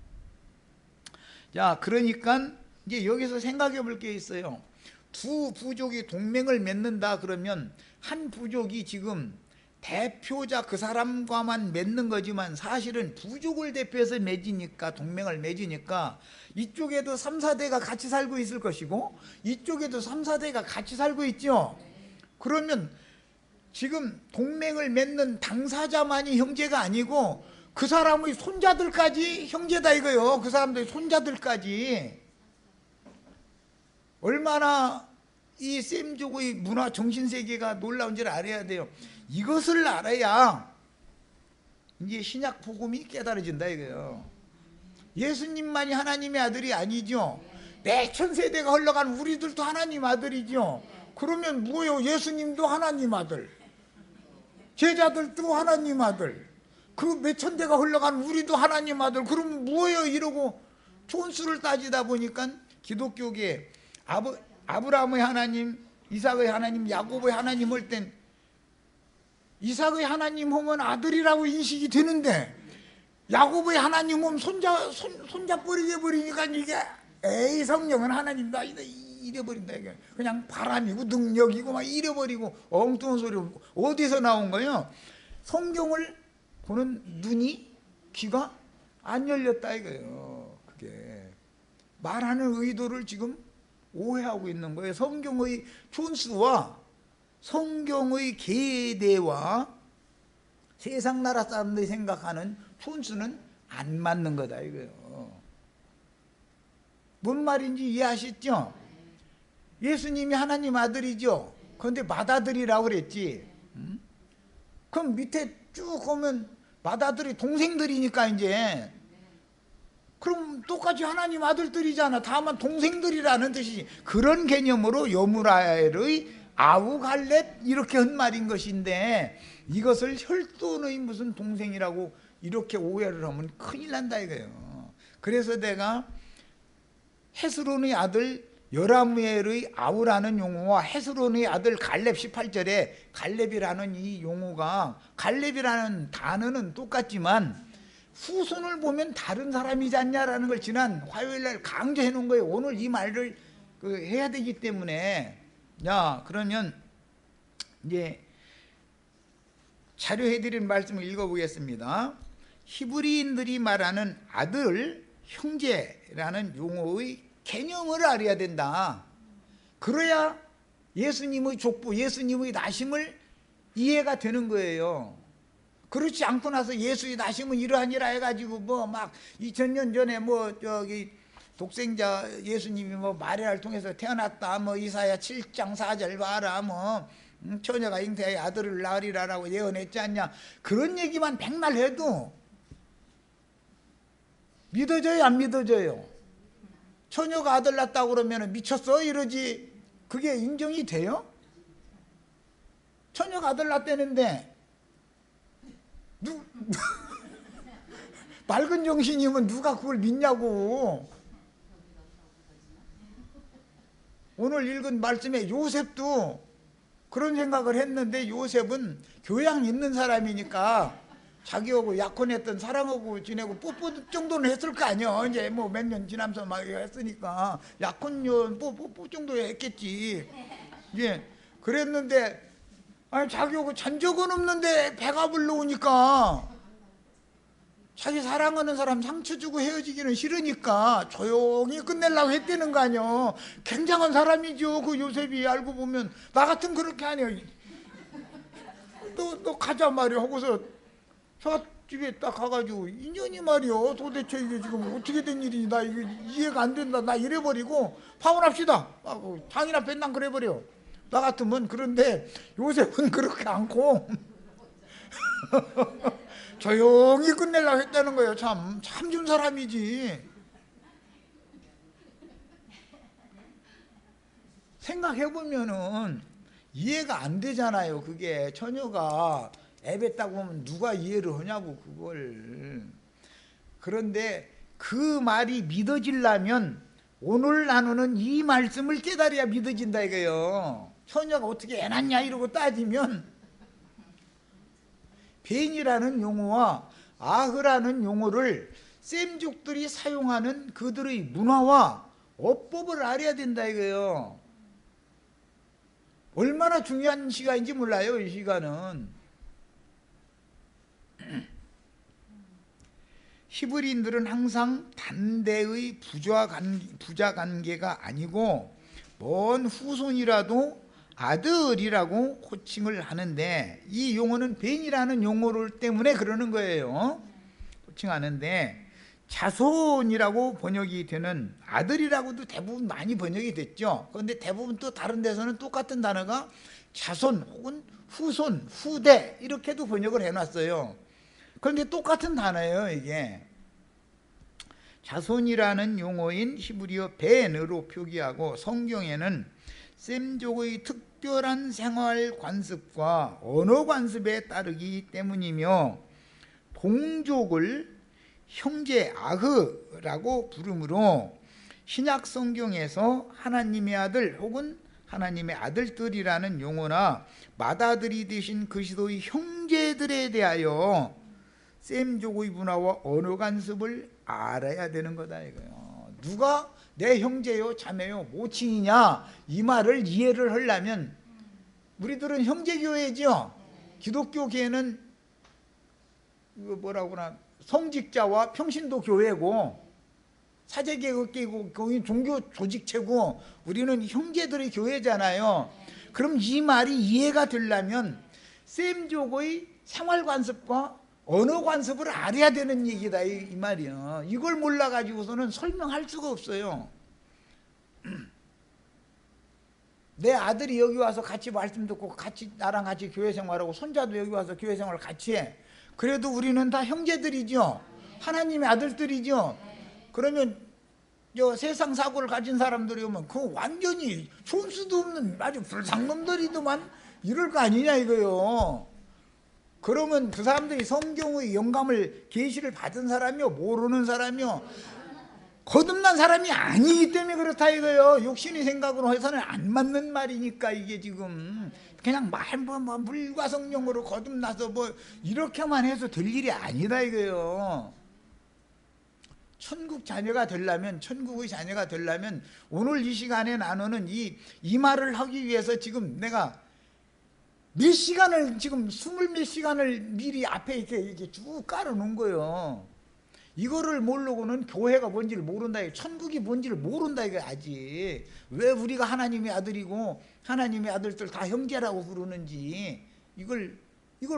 A: 자, 그러니까 이제 여기서 생각해 볼 게 있어요. 두 부족이 동맹을 맺는다 그러면 한 부족이 지금 대표자 그 사람과만 맺는 거지만 사실은 부족을 대표해서 맺으니까, 동맹을 맺으니까 이쪽에도 3, 4대가 같이 살고 있을 것이고 이쪽에도 3, 4대가 같이 살고 있죠. 그러면 지금 동맹을 맺는 당사자만이 형제가 아니고 그 사람의 손자들까지 형제다 이거요. 그 사람들의 손자들까지. 얼마나 이 셈족의 문화 정신세계가 놀라운지를 알아야 돼요. 이것을 알아야 이제 신약 복음이 깨달아진다 이거예요. 예수님만이 하나님의 아들이 아니죠. 내 천세대가 흘러간 우리들도 하나님 아들이죠. 그러면 뭐예요? 예수님도 하나님 아들, 제자들도 하나님 아들, 그 몇천 대가 흘러간 우리도 하나님 아들. 그러면 뭐예요? 이러고 촌수를 따지다 보니까 기독교계 아브라함의 하나님, 이삭의 하나님, 야곱의 하나님 할 땐 이삭의 하나님 하면 아들이라고 인식이 되는데 야곱의 하나님 하면 손자 버리게 버리니까 이게 에이 성령은 하나님다 이래버린다. 이게 그냥 바람이고 능력이고 막 이래버리고 엉뚱한 소리. 어디서 나온 거예요? 성경을 보는 눈이, 귀가 안 열렸다 이거예요. 그게 말하는 의도를 지금 오해하고 있는 거예요. 성경의 촌수와 성경의 계대와 세상 나라 사람들이 생각하는 촌수는 안 맞는 거다 이거예요. 뭔 말인지 이해하셨죠? 예수님이 하나님 아들이죠. 그런데 맏아들이라고 그랬지. 그럼 밑에 쭉 오면 맏아들이 동생들이니까 이제 그럼 똑같이 하나님 아들들이잖아. 다만 동생들이라는 뜻이지. 그런 개념으로 여무라엘의 아우갈렙 이렇게 한 말인 것인데 이것을 혈돈의 무슨 동생이라고 이렇게 오해를 하면 큰일 난다 이거예요. 그래서 내가 헤스론의 아들 여라무엘의 아우라는 용어와 헤스론의 아들 갈렙 18절에 갈렙이라는 이 용어가, 갈렙이라는 단어는 똑같지만 후손을 보면 다른 사람이지 않냐라는 걸 지난 화요일날 강조해 놓은 거예요. 오늘 이 말을 해야 되기 때문에. 야, 그러면 이제 자료해드린 말씀을 읽어보겠습니다. 히브리인들이 말하는 아들, 형제라는 용어의 개념을 알아야 된다. 그래야 예수님의 족보, 예수님의 나심을 이해가 되는 거예요. 그렇지 않고 나서 예수의 나심은 이러하니라 해가지고 뭐 막 2000년 전에 뭐 저기 독생자 예수님이 뭐 마리아를 통해서 태어났다, 뭐 이사야 7장 4절 봐라, 뭐 처녀가 잉태하여 아들을 낳으리라라고 예언했지 않냐, 그런 얘기만 백날 해도 믿어져요, 안 믿어져요? 처녀가 아들 낳았다고 그러면 미쳤어 이러지, 그게 인정이 돼요? 처녀가 아들 낳았다는데 맑은 정신이면 누가 그걸 믿냐고. 오늘 읽은 말씀에 요셉도 그런 생각을 했는데, 요셉은 교양 있는 사람이니까 자기하고 약혼했던 사랑하고 지내고 뽀뽀 정도는 했을 거 아니야. 이제 뭐 몇 년 지나면서 막 했으니까 약혼년 뽀뽀 정도 했겠지. 예, 그랬는데 아니 자기하고 잔 적은 없는데 배가 불러오니까 자기 사랑하는 사람 상처 주고 헤어지기는 싫으니까 조용히 끝내려고 했다는 거 아니야. 굉장한 사람이죠 그 요셉이. 알고 보면 나 같으면 그렇게 하냐. 너 가자 말이야 하고서 저 집에 딱 가가지고 인연이 말이야, 도대체 이게 지금 어떻게 된 일이니, 나 이게 이해가 안 된다, 나 이래버리고 파혼합시다 하고 장인 앞에 난 그래버려. 나 같으면. 그런데 요셉은 그렇게 않고 조용히 끝내려고 했다는 거예요. 참 준 사람이지. 생각해보면은 이해가 안 되잖아요. 그게 처녀가 애뱉다고 하면 누가 이해를 하냐고 그걸. 그런데 그 말이 믿어지려면 오늘 나누는 이 말씀을 깨달아야 믿어진다 이거예요. 처녀가 어떻게 애 낳냐 이러고 따지면 벤이라는 용어와 아흐라는 용어를 셈족들이 사용하는 그들의 문화와 어법을 알아야 된다 이거예요. 얼마나 중요한 시간인지 몰라요 이 시간은. 히브리인들은 항상 단대의 부자 관계가 아니고 먼 후손이라도 아들이라고 호칭을 하는데, 이 용어는 벤이라는 용어를 때문에 그러는 거예요. 호칭하는데 자손이라고 번역이 되는, 아들이라고도 대부분 많이 번역이 됐죠. 그런데 대부분 또 다른 데서는 똑같은 단어가 자손 혹은 후손, 후대 이렇게도 번역을 해놨어요. 그런데 똑같은 단어예요 이게. 자손이라는 용어인 히브리어 벤으로 표기하고 성경에는 셈족의 특별한 생활 관습과 언어 관습에 따르기 때문이며 동족을 형제 아흐라고 부르므로 신약 성경에서 하나님의 아들 혹은 하나님의 아들들이라는 용어나 맏아들이 되신 그리스도의 형제들에 대하여 셈족의 문화와 언어 관습을 알아야 되는 거다 이거예요. 누가 내 형제요 자매요 모친이냐 이 말을 이해를 하려면, 우리들은 형제교회죠. 기독교계는 뭐라고 하나 성직자와 평신도 교회고 사제개혁계고 거기 종교 조직체고 우리는 형제들의 교회잖아요. 그럼 이 말이 이해가 되려면 셈족의 생활관습과 언어관습을 알아야 되는 얘기다 이 말이야. 이걸 몰라가지고서는 설명할 수가 없어요. 내 아들이 여기 와서 같이 말씀 듣고 같이 나랑 같이 교회 생활하고 손자도 여기 와서 교회 생활을 같이 해. 그래도 우리는 다 형제들이죠. 하나님의 아들들이죠. 그러면 저 세상 사고를 가진 사람들이 오면 그 완전히 줄 수도 없는 아주 불상놈들이더만 이럴 거 아니냐 이거요. 그러면 그 사람들이 성경의 영감을 계시를 받은 사람이요 모르는 사람이요 거듭난 사람이 아니기 때문에 그렇다 이거요. 육신의 생각으로 해서는 안 맞는 말이니까. 이게 지금 그냥 물과 성령으로 거듭나서 뭐 이렇게만 해서 될 일이 아니다 이거요. 천국 자녀가 되려면, 천국의 자녀가 되려면 오늘 이 시간에 나누는 이 말을 하기 위해서 지금 내가 몇 시간을, 지금 20몇 시간을 미리 앞에 이렇게 쭉 깔아놓은 거예요. 이거를 모르고는 교회가 뭔지를 모른다, 천국이 뭔지를 모른다 이거. 아직 왜 우리가 하나님의 아들이고 하나님의 아들들 다 형제라고 부르는지 이걸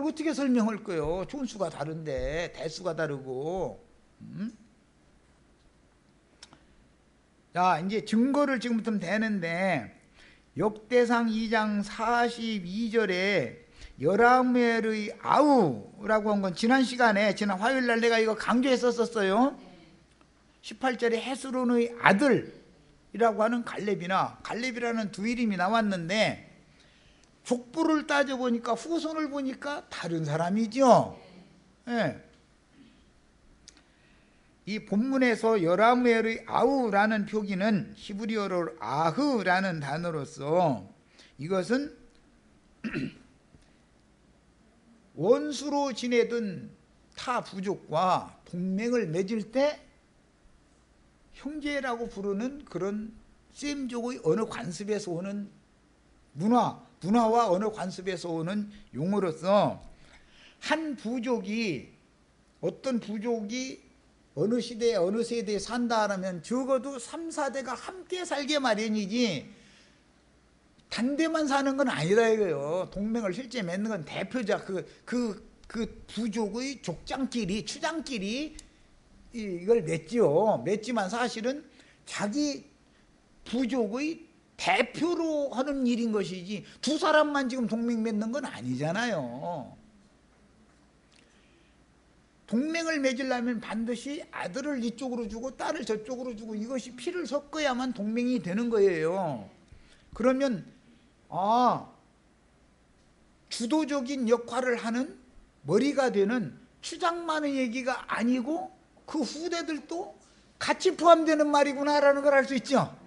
A: 어떻게 설명할 거예요? 존수가 다른데, 대수가 다르고. 자, 이제 증거를 지금부터 되는데, 역대상 2장 42절에 여라무엘의 아우라고 한 건 지난 시간에, 지난 화요일날 내가 이거 강조했었어요. 18절에 헤스론의 아들이라고 하는 갈렙이라는 두 이름이 나왔는데, 족보를 따져보니까, 후손을 보니까 다른 사람이죠. 네. 이 본문에서 여라무엘의 아우라는 표기는 히브리어로 아흐라는 단어로서, 이것은 원수로 지내던 타 부족과 동맹을 맺을 때 형제라고 부르는 그런 셈족의 언어 관습에서 오는 문화와 언어 관습에서 오는 용어로서, 한 부족이, 어떤 부족이 어느 시대에 어느 세대에 산다 하면 적어도 3, 4대가 함께 살게 마련이지 단대만 사는 건 아니다 이거예요. 동맹을 실제 맺는 건 대표자 그 부족의 족장끼리, 추장끼리 이걸 맺지만 사실은 자기 부족의 대표로 하는 일인 것이지 두 사람만 지금 동맹 맺는 건 아니잖아요. 동맹을 맺으려면 반드시 아들을 이쪽으로 주고 딸을 저쪽으로 주고 이것이 피를 섞어야만 동맹이 되는 거예요. 그러면 주도적인 역할을 하는 머리가 되는 추장만의 얘기가 아니고 그 후대들도 같이 포함되는 말이구나라는 걸 알 수 있죠.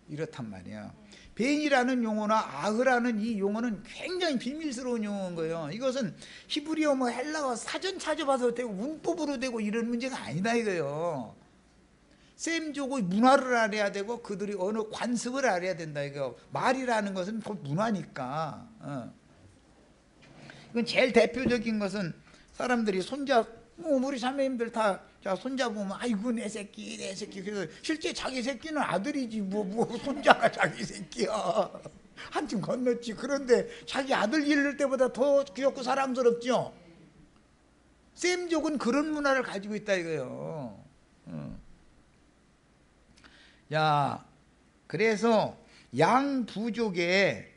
A: 이렇단 말이야. 벤이라는 용어나 아흐라는 이 용어는 굉장히 비밀스러운 용어인 거예요. 이것은 히브리어 헬라어 사전 찾아봐서 되고 문법으로 되고 이런 문제가 아니다 이거예요. 셈족의 문화를 알아야 되고 그들이 언어 관습을 알아야 된다 이거. 말이라는 것은 문화니까. 이건 제일 대표적인 것은 사람들이 손자, 우리 자매님들 다 손자 보면 아이고 내 새끼. 그래서 실제 자기 새끼는 아들이지 뭐 손자가 자기 새끼야. 한층 건넜지. 그런데 자기 아들 기를 때보다 더 귀엽고 사랑스럽죠. 셈족은 그런 문화를 가지고 있다 이거예요. 야, 그래서 양 부족에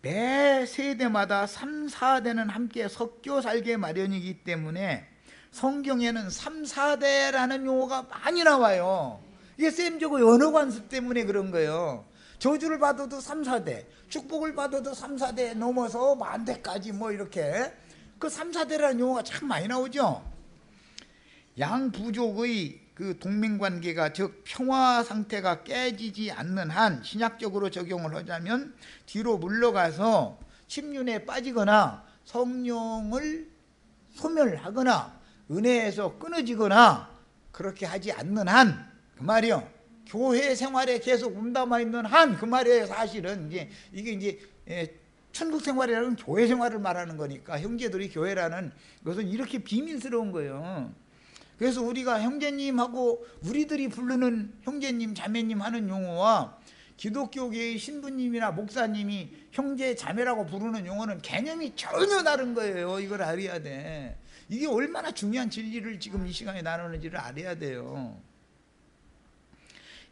A: 매 세대마다 3, 4대는 함께 섞여 살게 마련이기 때문에 성경에는 3, 4대라는 용어가 많이 나와요. 이게 셈족의 언어 관습 때문에 그런 거예요. 저주를 받아도 3, 4대, 축복을 받아도 3, 4대 넘어서 만대까지 이렇게 그 3, 4대라는 용어가 참 많이 나오죠. 양 부족의 그 동맹관계가, 즉 평화 상태가 깨지지 않는 한, 신약적으로 적용을 하자면 뒤로 물러가서 침륜에 빠지거나 성령을 소멸하거나 은혜에서 끊어지거나 그렇게 하지 않는 한, 그 말이요, 교회 생활에 계속 몸담아 있는 한, 그 말이에요. 사실은 이게 이제 천국 생활이라는 교회 생활을 말하는 거니까 형제들이 교회라는 것은 이렇게 비밀스러운 거예요. 그래서 우리가 형제님하고 우리들이 부르는 형제님, 자매님 하는 용어와 기독교계의 신부님이나 목사님이 형제, 자매라고 부르는 용어는 개념이 전혀 다른 거예요. 이걸 알아야 돼. 이게 얼마나 중요한 진리를 지금 이 시간에 나누는지를 알아야 돼요.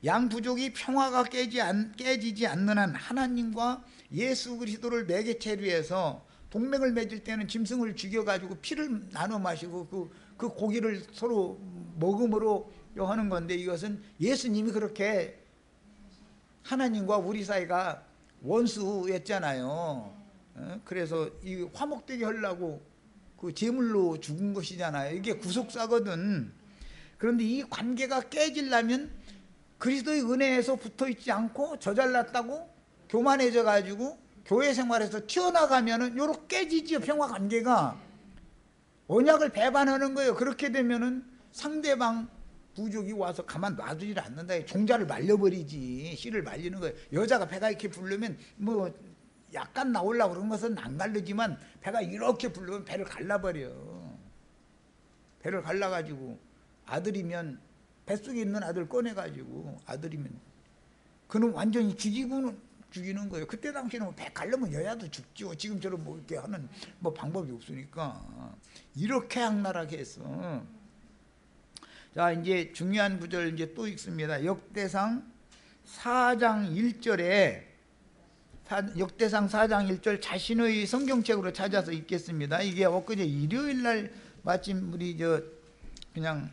A: 양 부족이 평화가 깨지지 않는 한 하나님과 예수 그리스도를 매개체로 해서 동맹을 맺을 때는 짐승을 죽여가지고 피를 나눠 마시고 그 고기를 서로 먹음으로 하는 건데, 이것은 예수님이 그렇게 하나님과 우리 사이가 원수였잖아요. 그래서 이 화목되게 하려고 그 제물로 죽은 것이잖아요. 이게 구속사거든. 그런데 이 관계가 깨지려면 그리스도의 은혜에서 붙어있지 않고 저잘났다고 교만해져 가지고 교회 생활에서 튀어나가면은 요렇게 깨지죠. 평화 관계가. 언약을 배반하는 거예요. 그렇게 되면은 상대방 부족이 와서 가만 놔두질 않는다. 종자를 말려버리지. 씨를 말리는 거예요. 여자가 배가 이렇게 부르면 뭐 약간 나오려고 그런 것은 안 갈르지만 배가 이렇게 부르면 배를 갈라버려. 배를 갈라가지고 아들이면 뱃속에 있는 아들 꺼내가지고 아들이면 그는 완전히 죽이는 거예요. 그때 당시에는 뭐 배 갈르면 여자도 죽죠. 지금처럼 뭐 이렇게 하는 뭐 방법이 없으니까 이렇게 악랄하게 했어. 자, 이제 중요한 구절 이제 또 읽습니다. 역대상 4장 1절에 역대상 4장 1절 자신의 성경책으로 찾아서 읽겠습니다. 이게 엊그제 일요일 날 마침 우리 그냥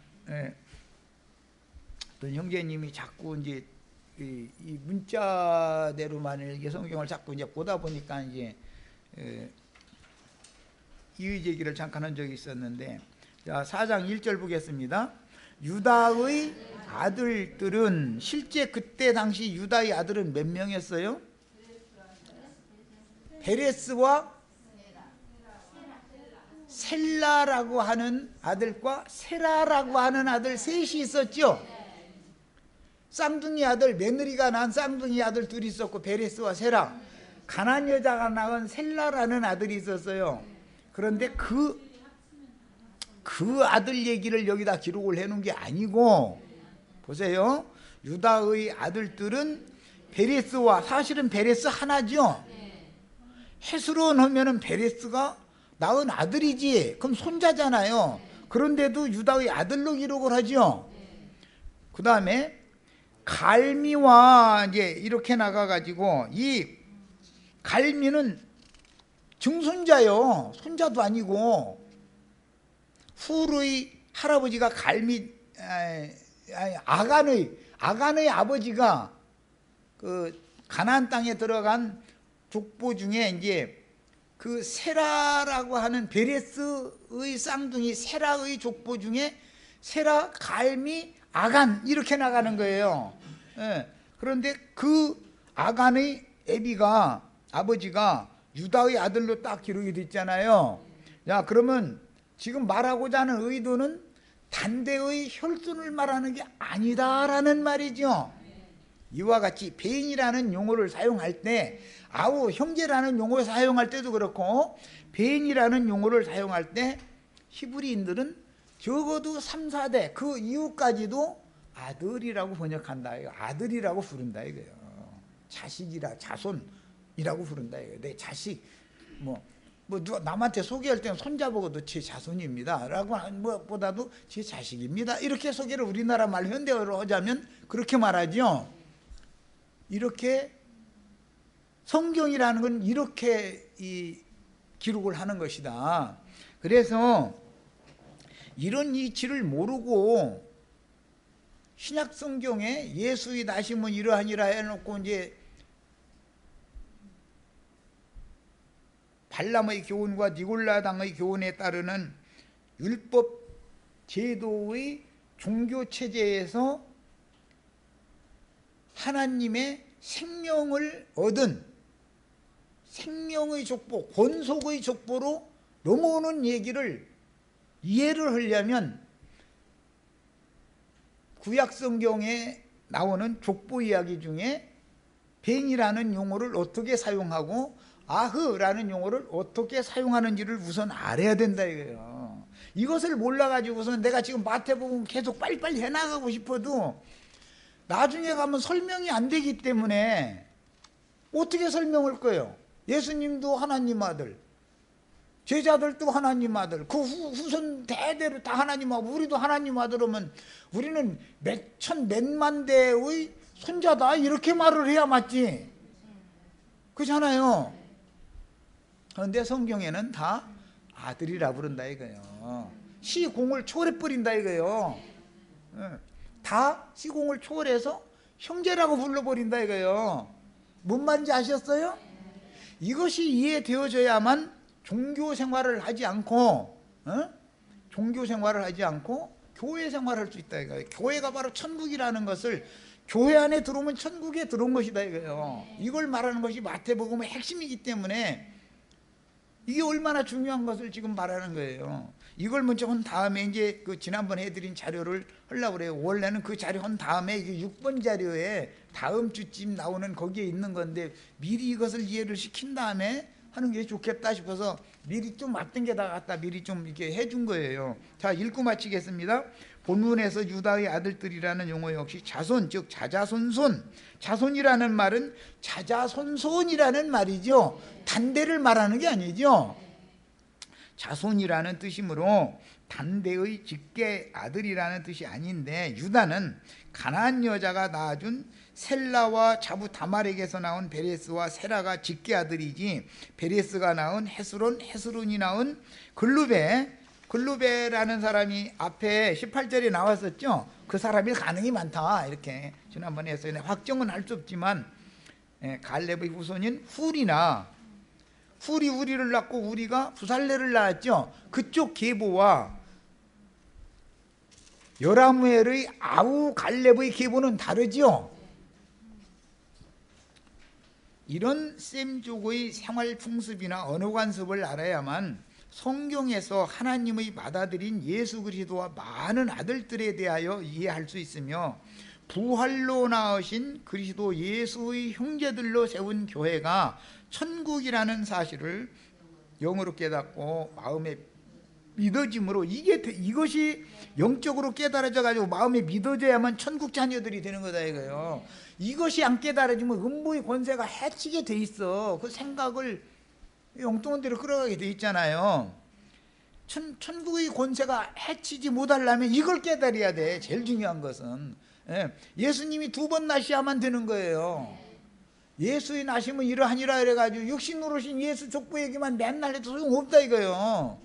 A: 어떤 형제님이 자꾸 이제 이 문자대로만 이렇게 성경을 자꾸 이제 보다 보니까 이제 이의 제기를 잠깐 한 적이 있었는데, 자, 4장 1절 보겠습니다. 유다의 아들들은 실제 그때 당시 유다의 아들은 몇 명이었어요? 베레스와 셀라라고 하는 아들과 세라라고 하는 아들 셋이 있었죠. 쌍둥이 아들, 며느리가 낳은 쌍둥이 아들 둘이 있었고 베레스와 세라, 가나안 여자가 낳은 셀라라는 아들이 있었어요. 그런데 그 아들 얘기를 여기다 기록을 해놓은 게 아니고, 보세요. 유다의 아들들은 베레스와, 사실은 베레스 하나죠. 헤스론 하면은 베레스가 낳은 아들이지, 그럼 손자잖아요. 그런데도 유다의 아들로 기록을 하죠. 그 다음에 갈미와 이제 이렇게 나가가지고, 이 갈미는 증손자요, 손자도 아니고. 훌의 할아버지가 아간의 아버지가 그 가나안 땅에 들어간 족보 중에 이제 그 세라라고 하는 베레스의 쌍둥이 세라의 족보 중에 세라, 갈미, 아간 이렇게 나가는 거예요. 그런데 그 아간의 아버지가 유다의 아들로 딱 기록이 됐잖아요. 자, 그러면 지금 말하고자 하는 의도는 단대의 혈손을 말하는 게 아니다라는 말이죠. 이와 같이 배인이라는 용어를 사용할 때, 아우 형제라는 용어를 사용할 때도 그렇고 배인이라는 용어를 사용할 때 히브리인들은 적어도 3, 4대 그 이후까지도 아들이라고 번역한다. 아들이라고 부른다 이거예요. 자식이라, 자손이라고 부른다 이거예요. 내 자식, 뭐 누가 남한테 소개할 때는 손자보고도 제 자손입니다 라고 하는 것보다도 제 자식입니다 이렇게 소개를 우리나라 말 현대어로 하자면 그렇게 말하죠. 이렇게 성경이라는 건 이렇게 기록을 하는 것이다. 그래서 이런 이치를 모르고 신약 성경에 예수의 나심은 이러하니라 해놓고 이제 발람의 교훈과 니골라 당의 교훈에 따르는 율법 제도의 종교 체제에서 하나님의 생명을 얻은 생명의 족보, 권속의 족보로 넘어오는 얘기를 이해를 하려면 구약 성경에 나오는 족보 이야기 중에 벤이라는 용어를 어떻게 사용하고 아흐라는 용어를 어떻게 사용하는지를 우선 알아야 된다 이거예요. 이것을 몰라가지고서는 내가 지금 마태복음 계속 빨리빨리 해나가고 싶어도 나중에 가면 설명이 안 되기 때문에 어떻게 설명할 거예요? 예수님도 하나님 아들, 제자들도 하나님 아들, 그 후손 대대로 다 하나님 아들, 우리도 하나님 아들이면 우리는 몇천 몇만 대의 손자다 이렇게 말을 해야 맞지. 그렇잖아요. 그런데 성경에는 다 아들이라 부른다 이거예요. 시공을 초월해버린다 이거예요. 다 시공을 초월해서 형제라고 불러버린다 이거예요. 뭔 말인지 아셨어요? 이것이 이해되어져야만 종교 생활을 하지 않고 종교 생활을 하지 않고 교회 생활을 할 수 있다 이거예요. 교회가 바로 천국이라는 것을, 교회 안에 들어오면 천국에 들어온 것이다 이거예요. 이걸 말하는 것이 마태복음의 핵심이기 때문에 이게 얼마나 중요한 것을 지금 말하는 거예요. 이걸 먼저 한 다음에 이제 그 지난번 해드린 자료를 하려고 그래요. 원래는 그 자료 한 다음에 이게 6번 자료에 다음 주쯤 나오는 거기에 있는 건데 미리 이것을 이해를 시킨 다음에 하는 게 좋겠다 싶어서 미리 좀 앞당겨다 갖다 미리 좀 이렇게 해준 거예요. 자, 읽고 마치겠습니다. 본문에서 유다의 아들들이라는 용어 역시 자손, 즉 자자손손. 자손이라는 말은 자자손손이라는 말이죠. 단대를 말하는 게 아니죠. 자손이라는 뜻이므로 단대의 직계 아들이라는 뜻이 아닌데, 유다는 가나안 여자가 낳아준 셀라와 자부 다말에게서 나온 베레스와 세라가 직계 아들이지, 베레스가 낳은 헤스론, 헤스론이 낳은 글루베라는 사람이 앞에 18절에 나왔었죠. 그 사람일 가능이 많다, 이렇게 지난번에 했어요. 확정은 할 수 없지만 갈렙의 후손인 훌이 우리를 낳고 우리가 부살레를 낳았죠. 그쪽 계보와 여라무엘의 아우 갈렙의 계보는 다르죠. 이런 셈족의 생활 풍습이나 언어 관습을 알아야만 성경에서 하나님의 받아들인 예수 그리스도와 많은 아들들에 대하여 이해할 수 있으며, 부활로 나으신 그리스도 예수의 형제들로 세운 교회가 천국이라는 사실을 영으로 깨닫고 마음에 믿어짐으로, 이것이 영적으로 깨달아져 가지고 마음에 믿어져야만 천국 자녀들이 되는 거다 이거예요. 이것이 안 깨달아지면 음부의 권세가 해치게 돼 있어. 그 생각을 엉뚱한 데로 끌어가게 돼 있잖아요. 천국의 권세가 해치지 못하려면 이걸 깨달아야 돼. 제일 중요한 것은 예수님이 2번 나셔야만 되는 거예요. 예수의 나심은 이러하니라 이래가지고 육신으로 오신 예수 족보 얘기만 맨날 해도 소용없다 이거예요.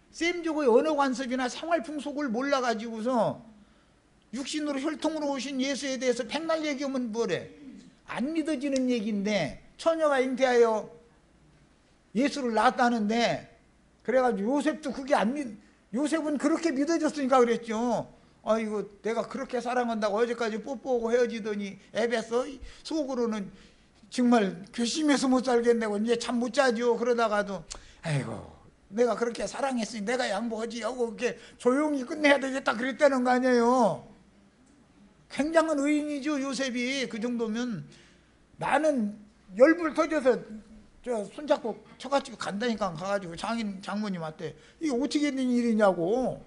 A: 셈족의 언어 관습이나 생활 풍속을 몰라가지고서 육신으로 혈통으로 오신 예수에 대해서 백날 얘기하면 뭐래? 안 믿어지는 얘기인데, 처녀가 잉태하여 예수를 낳았다는데, 그래가지고 요셉도 그게 요셉은 그렇게 믿어졌으니까 그랬죠. 이거 내가 그렇게 사랑한다고 어제까지 뽀뽀하고 헤어지더니 애배서 속으로는 정말 괘씸해서 못 살겠네고 이제 잠 못 자죠. 그러다가도 아이고 내가 그렇게 사랑했으니 내가 양보하지 하고 그렇게 조용히 끝내야 되겠다 그랬다는 거 아니에요. 굉장한 의인이죠 요셉이. 그 정도면 나는 열불 터져서 저 손잡고 처갓집 간다니까 가가지고 장모님한테 이게 어떻게 된 일이냐고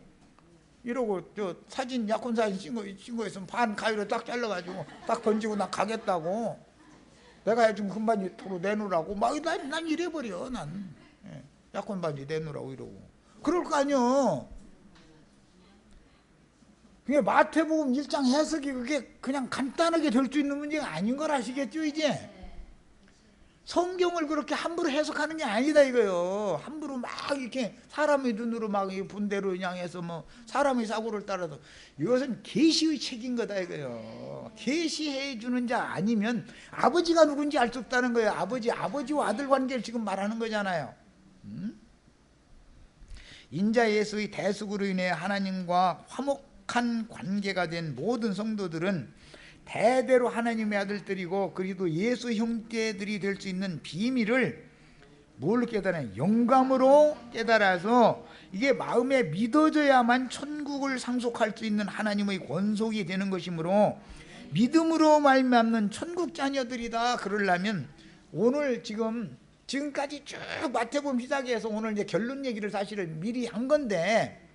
A: 이러고 저 사진 약혼 사진 신고했으면 반 가위로 딱 잘라가지고 딱 던지고 나 가겠다고, 내가 지금 금반지 도로 내놓으라고 막 난 이래버려. 난 약혼 반지 내놓으라고 이러고 그럴 거 아니요. 그게 마태복음 1장 해석이 그게 그냥 간단하게 될 수 있는 문제가 아닌 걸 아시겠죠 이제. 성경을 그렇게 함부로 해석하는 게 아니다 이거요. 함부로 막 이렇게 사람의 눈으로 막 분대로 그냥 해서 뭐 사람의 사고를 따라서, 이것은 계시의 책인 거다 이거요. 계시해 주는 자 아니면 아버지가 누군지 알 수 없다는 거예요. 아버지와 아들 관계를 지금 말하는 거잖아요. 인자 예수의 대속으로 인해 하나님과 화목한 관계가 된 모든 성도들은 대대로 하나님의 아들들이고 그리고 예수 형제들이 될 수 있는 비밀을 뭘로 깨달아요? 영감으로 깨달아서 이게 마음에 믿어져야만 천국을 상속할 수 있는 하나님의 권속이 되는 것이므로 믿음으로 말미암는 천국 자녀들이다 그러려면, 오늘 지금까지 쭉 마태복음 시작해서 오늘 이제 결론 얘기를 사실을 미리 한 건데,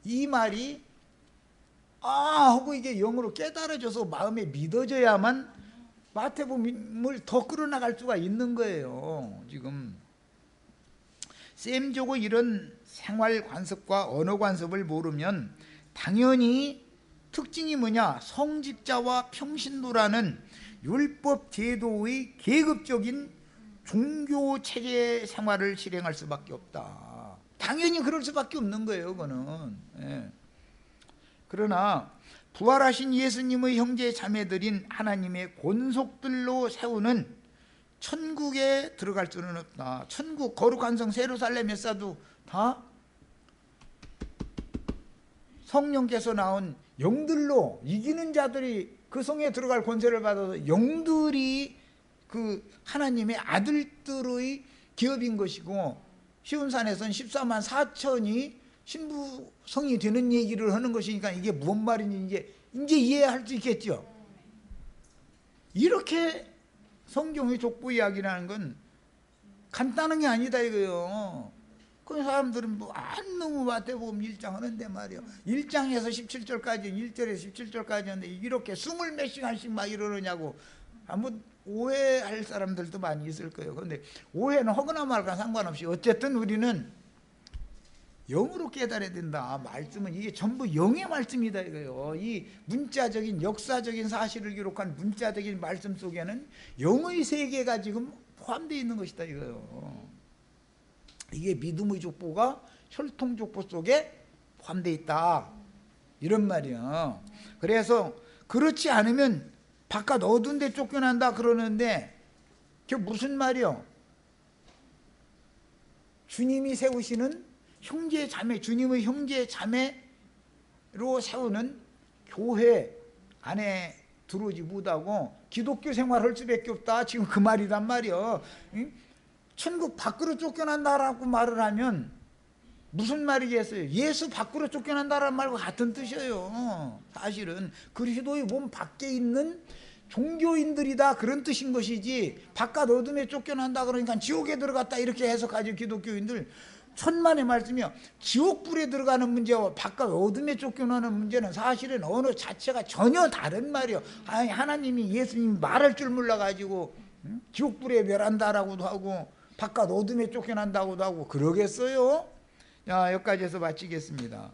A: 이 말이 하고 이게 영으로 깨달아져서 마음에 믿어져야만 마태복음을 더 끌어나갈 수가 있는 거예요. 지금 셈족의 이런 생활 관습과 언어 관습을 모르면 당연히 특징이 뭐냐? 성직자와 평신도라는 율법 제도의 계급적인 종교 체제 생활을 실행할 수밖에 없다. 당연히 그럴 수밖에 없는 거예요. 그거는. 그러나 부활하신 예수님의 형제 자매들인 하나님의 권속들로 세우는 천국에 들어갈 수는 없다. 천국 거룩한 성 예루살렘 에서도 다 성령께서 나온 영들로, 이기는 자들이 그 성에 들어갈 권세를 받아서 영들이 그 하나님의 아들들의 기업인 것이고, 시온산에서는 14만 4천이 신부성이 되는 얘기를 하는 것이니까 이게 무슨 말인지 이제 이해할 수 있겠죠. 이렇게 성경의 족보 이야기라는 건 간단한 게 아니다 이거요. 그 사람들은 안 너무 마태복음 1장 하는데 말이요. 1장에서 17절까지 1절에서 17절까지 하는데 이렇게 20몇 시간씩 막 이러느냐고 한번 오해할 사람들도 많이 있을 거예요. 그런데 오해는 허거나 말거나 상관없이 어쨌든 우리는 영으로 깨달아야 된다. 말씀은 이게 전부 영의 말씀이다 이거예요. 이 문자적인 역사적인 사실을 기록한 문자적인 말씀 속에는 영의 세계가 지금 포함되어 있는 것이다 이거예요. 이게 믿음의 족보가 혈통 족보 속에 포함되어 있다 이런 말이에요. 그래서 그렇지 않으면 바깥 어두운 데 쫓겨난다 그러는데 그게 무슨 말이요? 주님이 세우시는 형제 자매, 주님의 형제 자매로 세우는 교회 안에 들어오지 못하고 기독교 생활할 수밖에 없다. 지금 그 말이란 말이요. 천국 밖으로 쫓겨난다라고 말을 하면 무슨 말이겠어요? 예수 밖으로 쫓겨난다라는 말과 같은 뜻이에요. 사실은 그리스도의 몸 밖에 있는 종교인들이다 그런 뜻인 것이지 바깥 어둠에 쫓겨난다 그러니까 지옥에 들어갔다 이렇게 해석하죠. 기독교인들 천만의 말씀이요. 지옥불에 들어가는 문제와 바깥 어둠에 쫓겨나는 문제는 사실은 언어 자체가 전혀 다른 말이에요. 아니, 하나님이 예수님이 말할 줄 몰라가지고 지옥불에 멸한다라고도 하고 바깥 어둠에 쫓겨난다고도 하고 그러겠어요? 자, 여기까지 해서 마치겠습니다.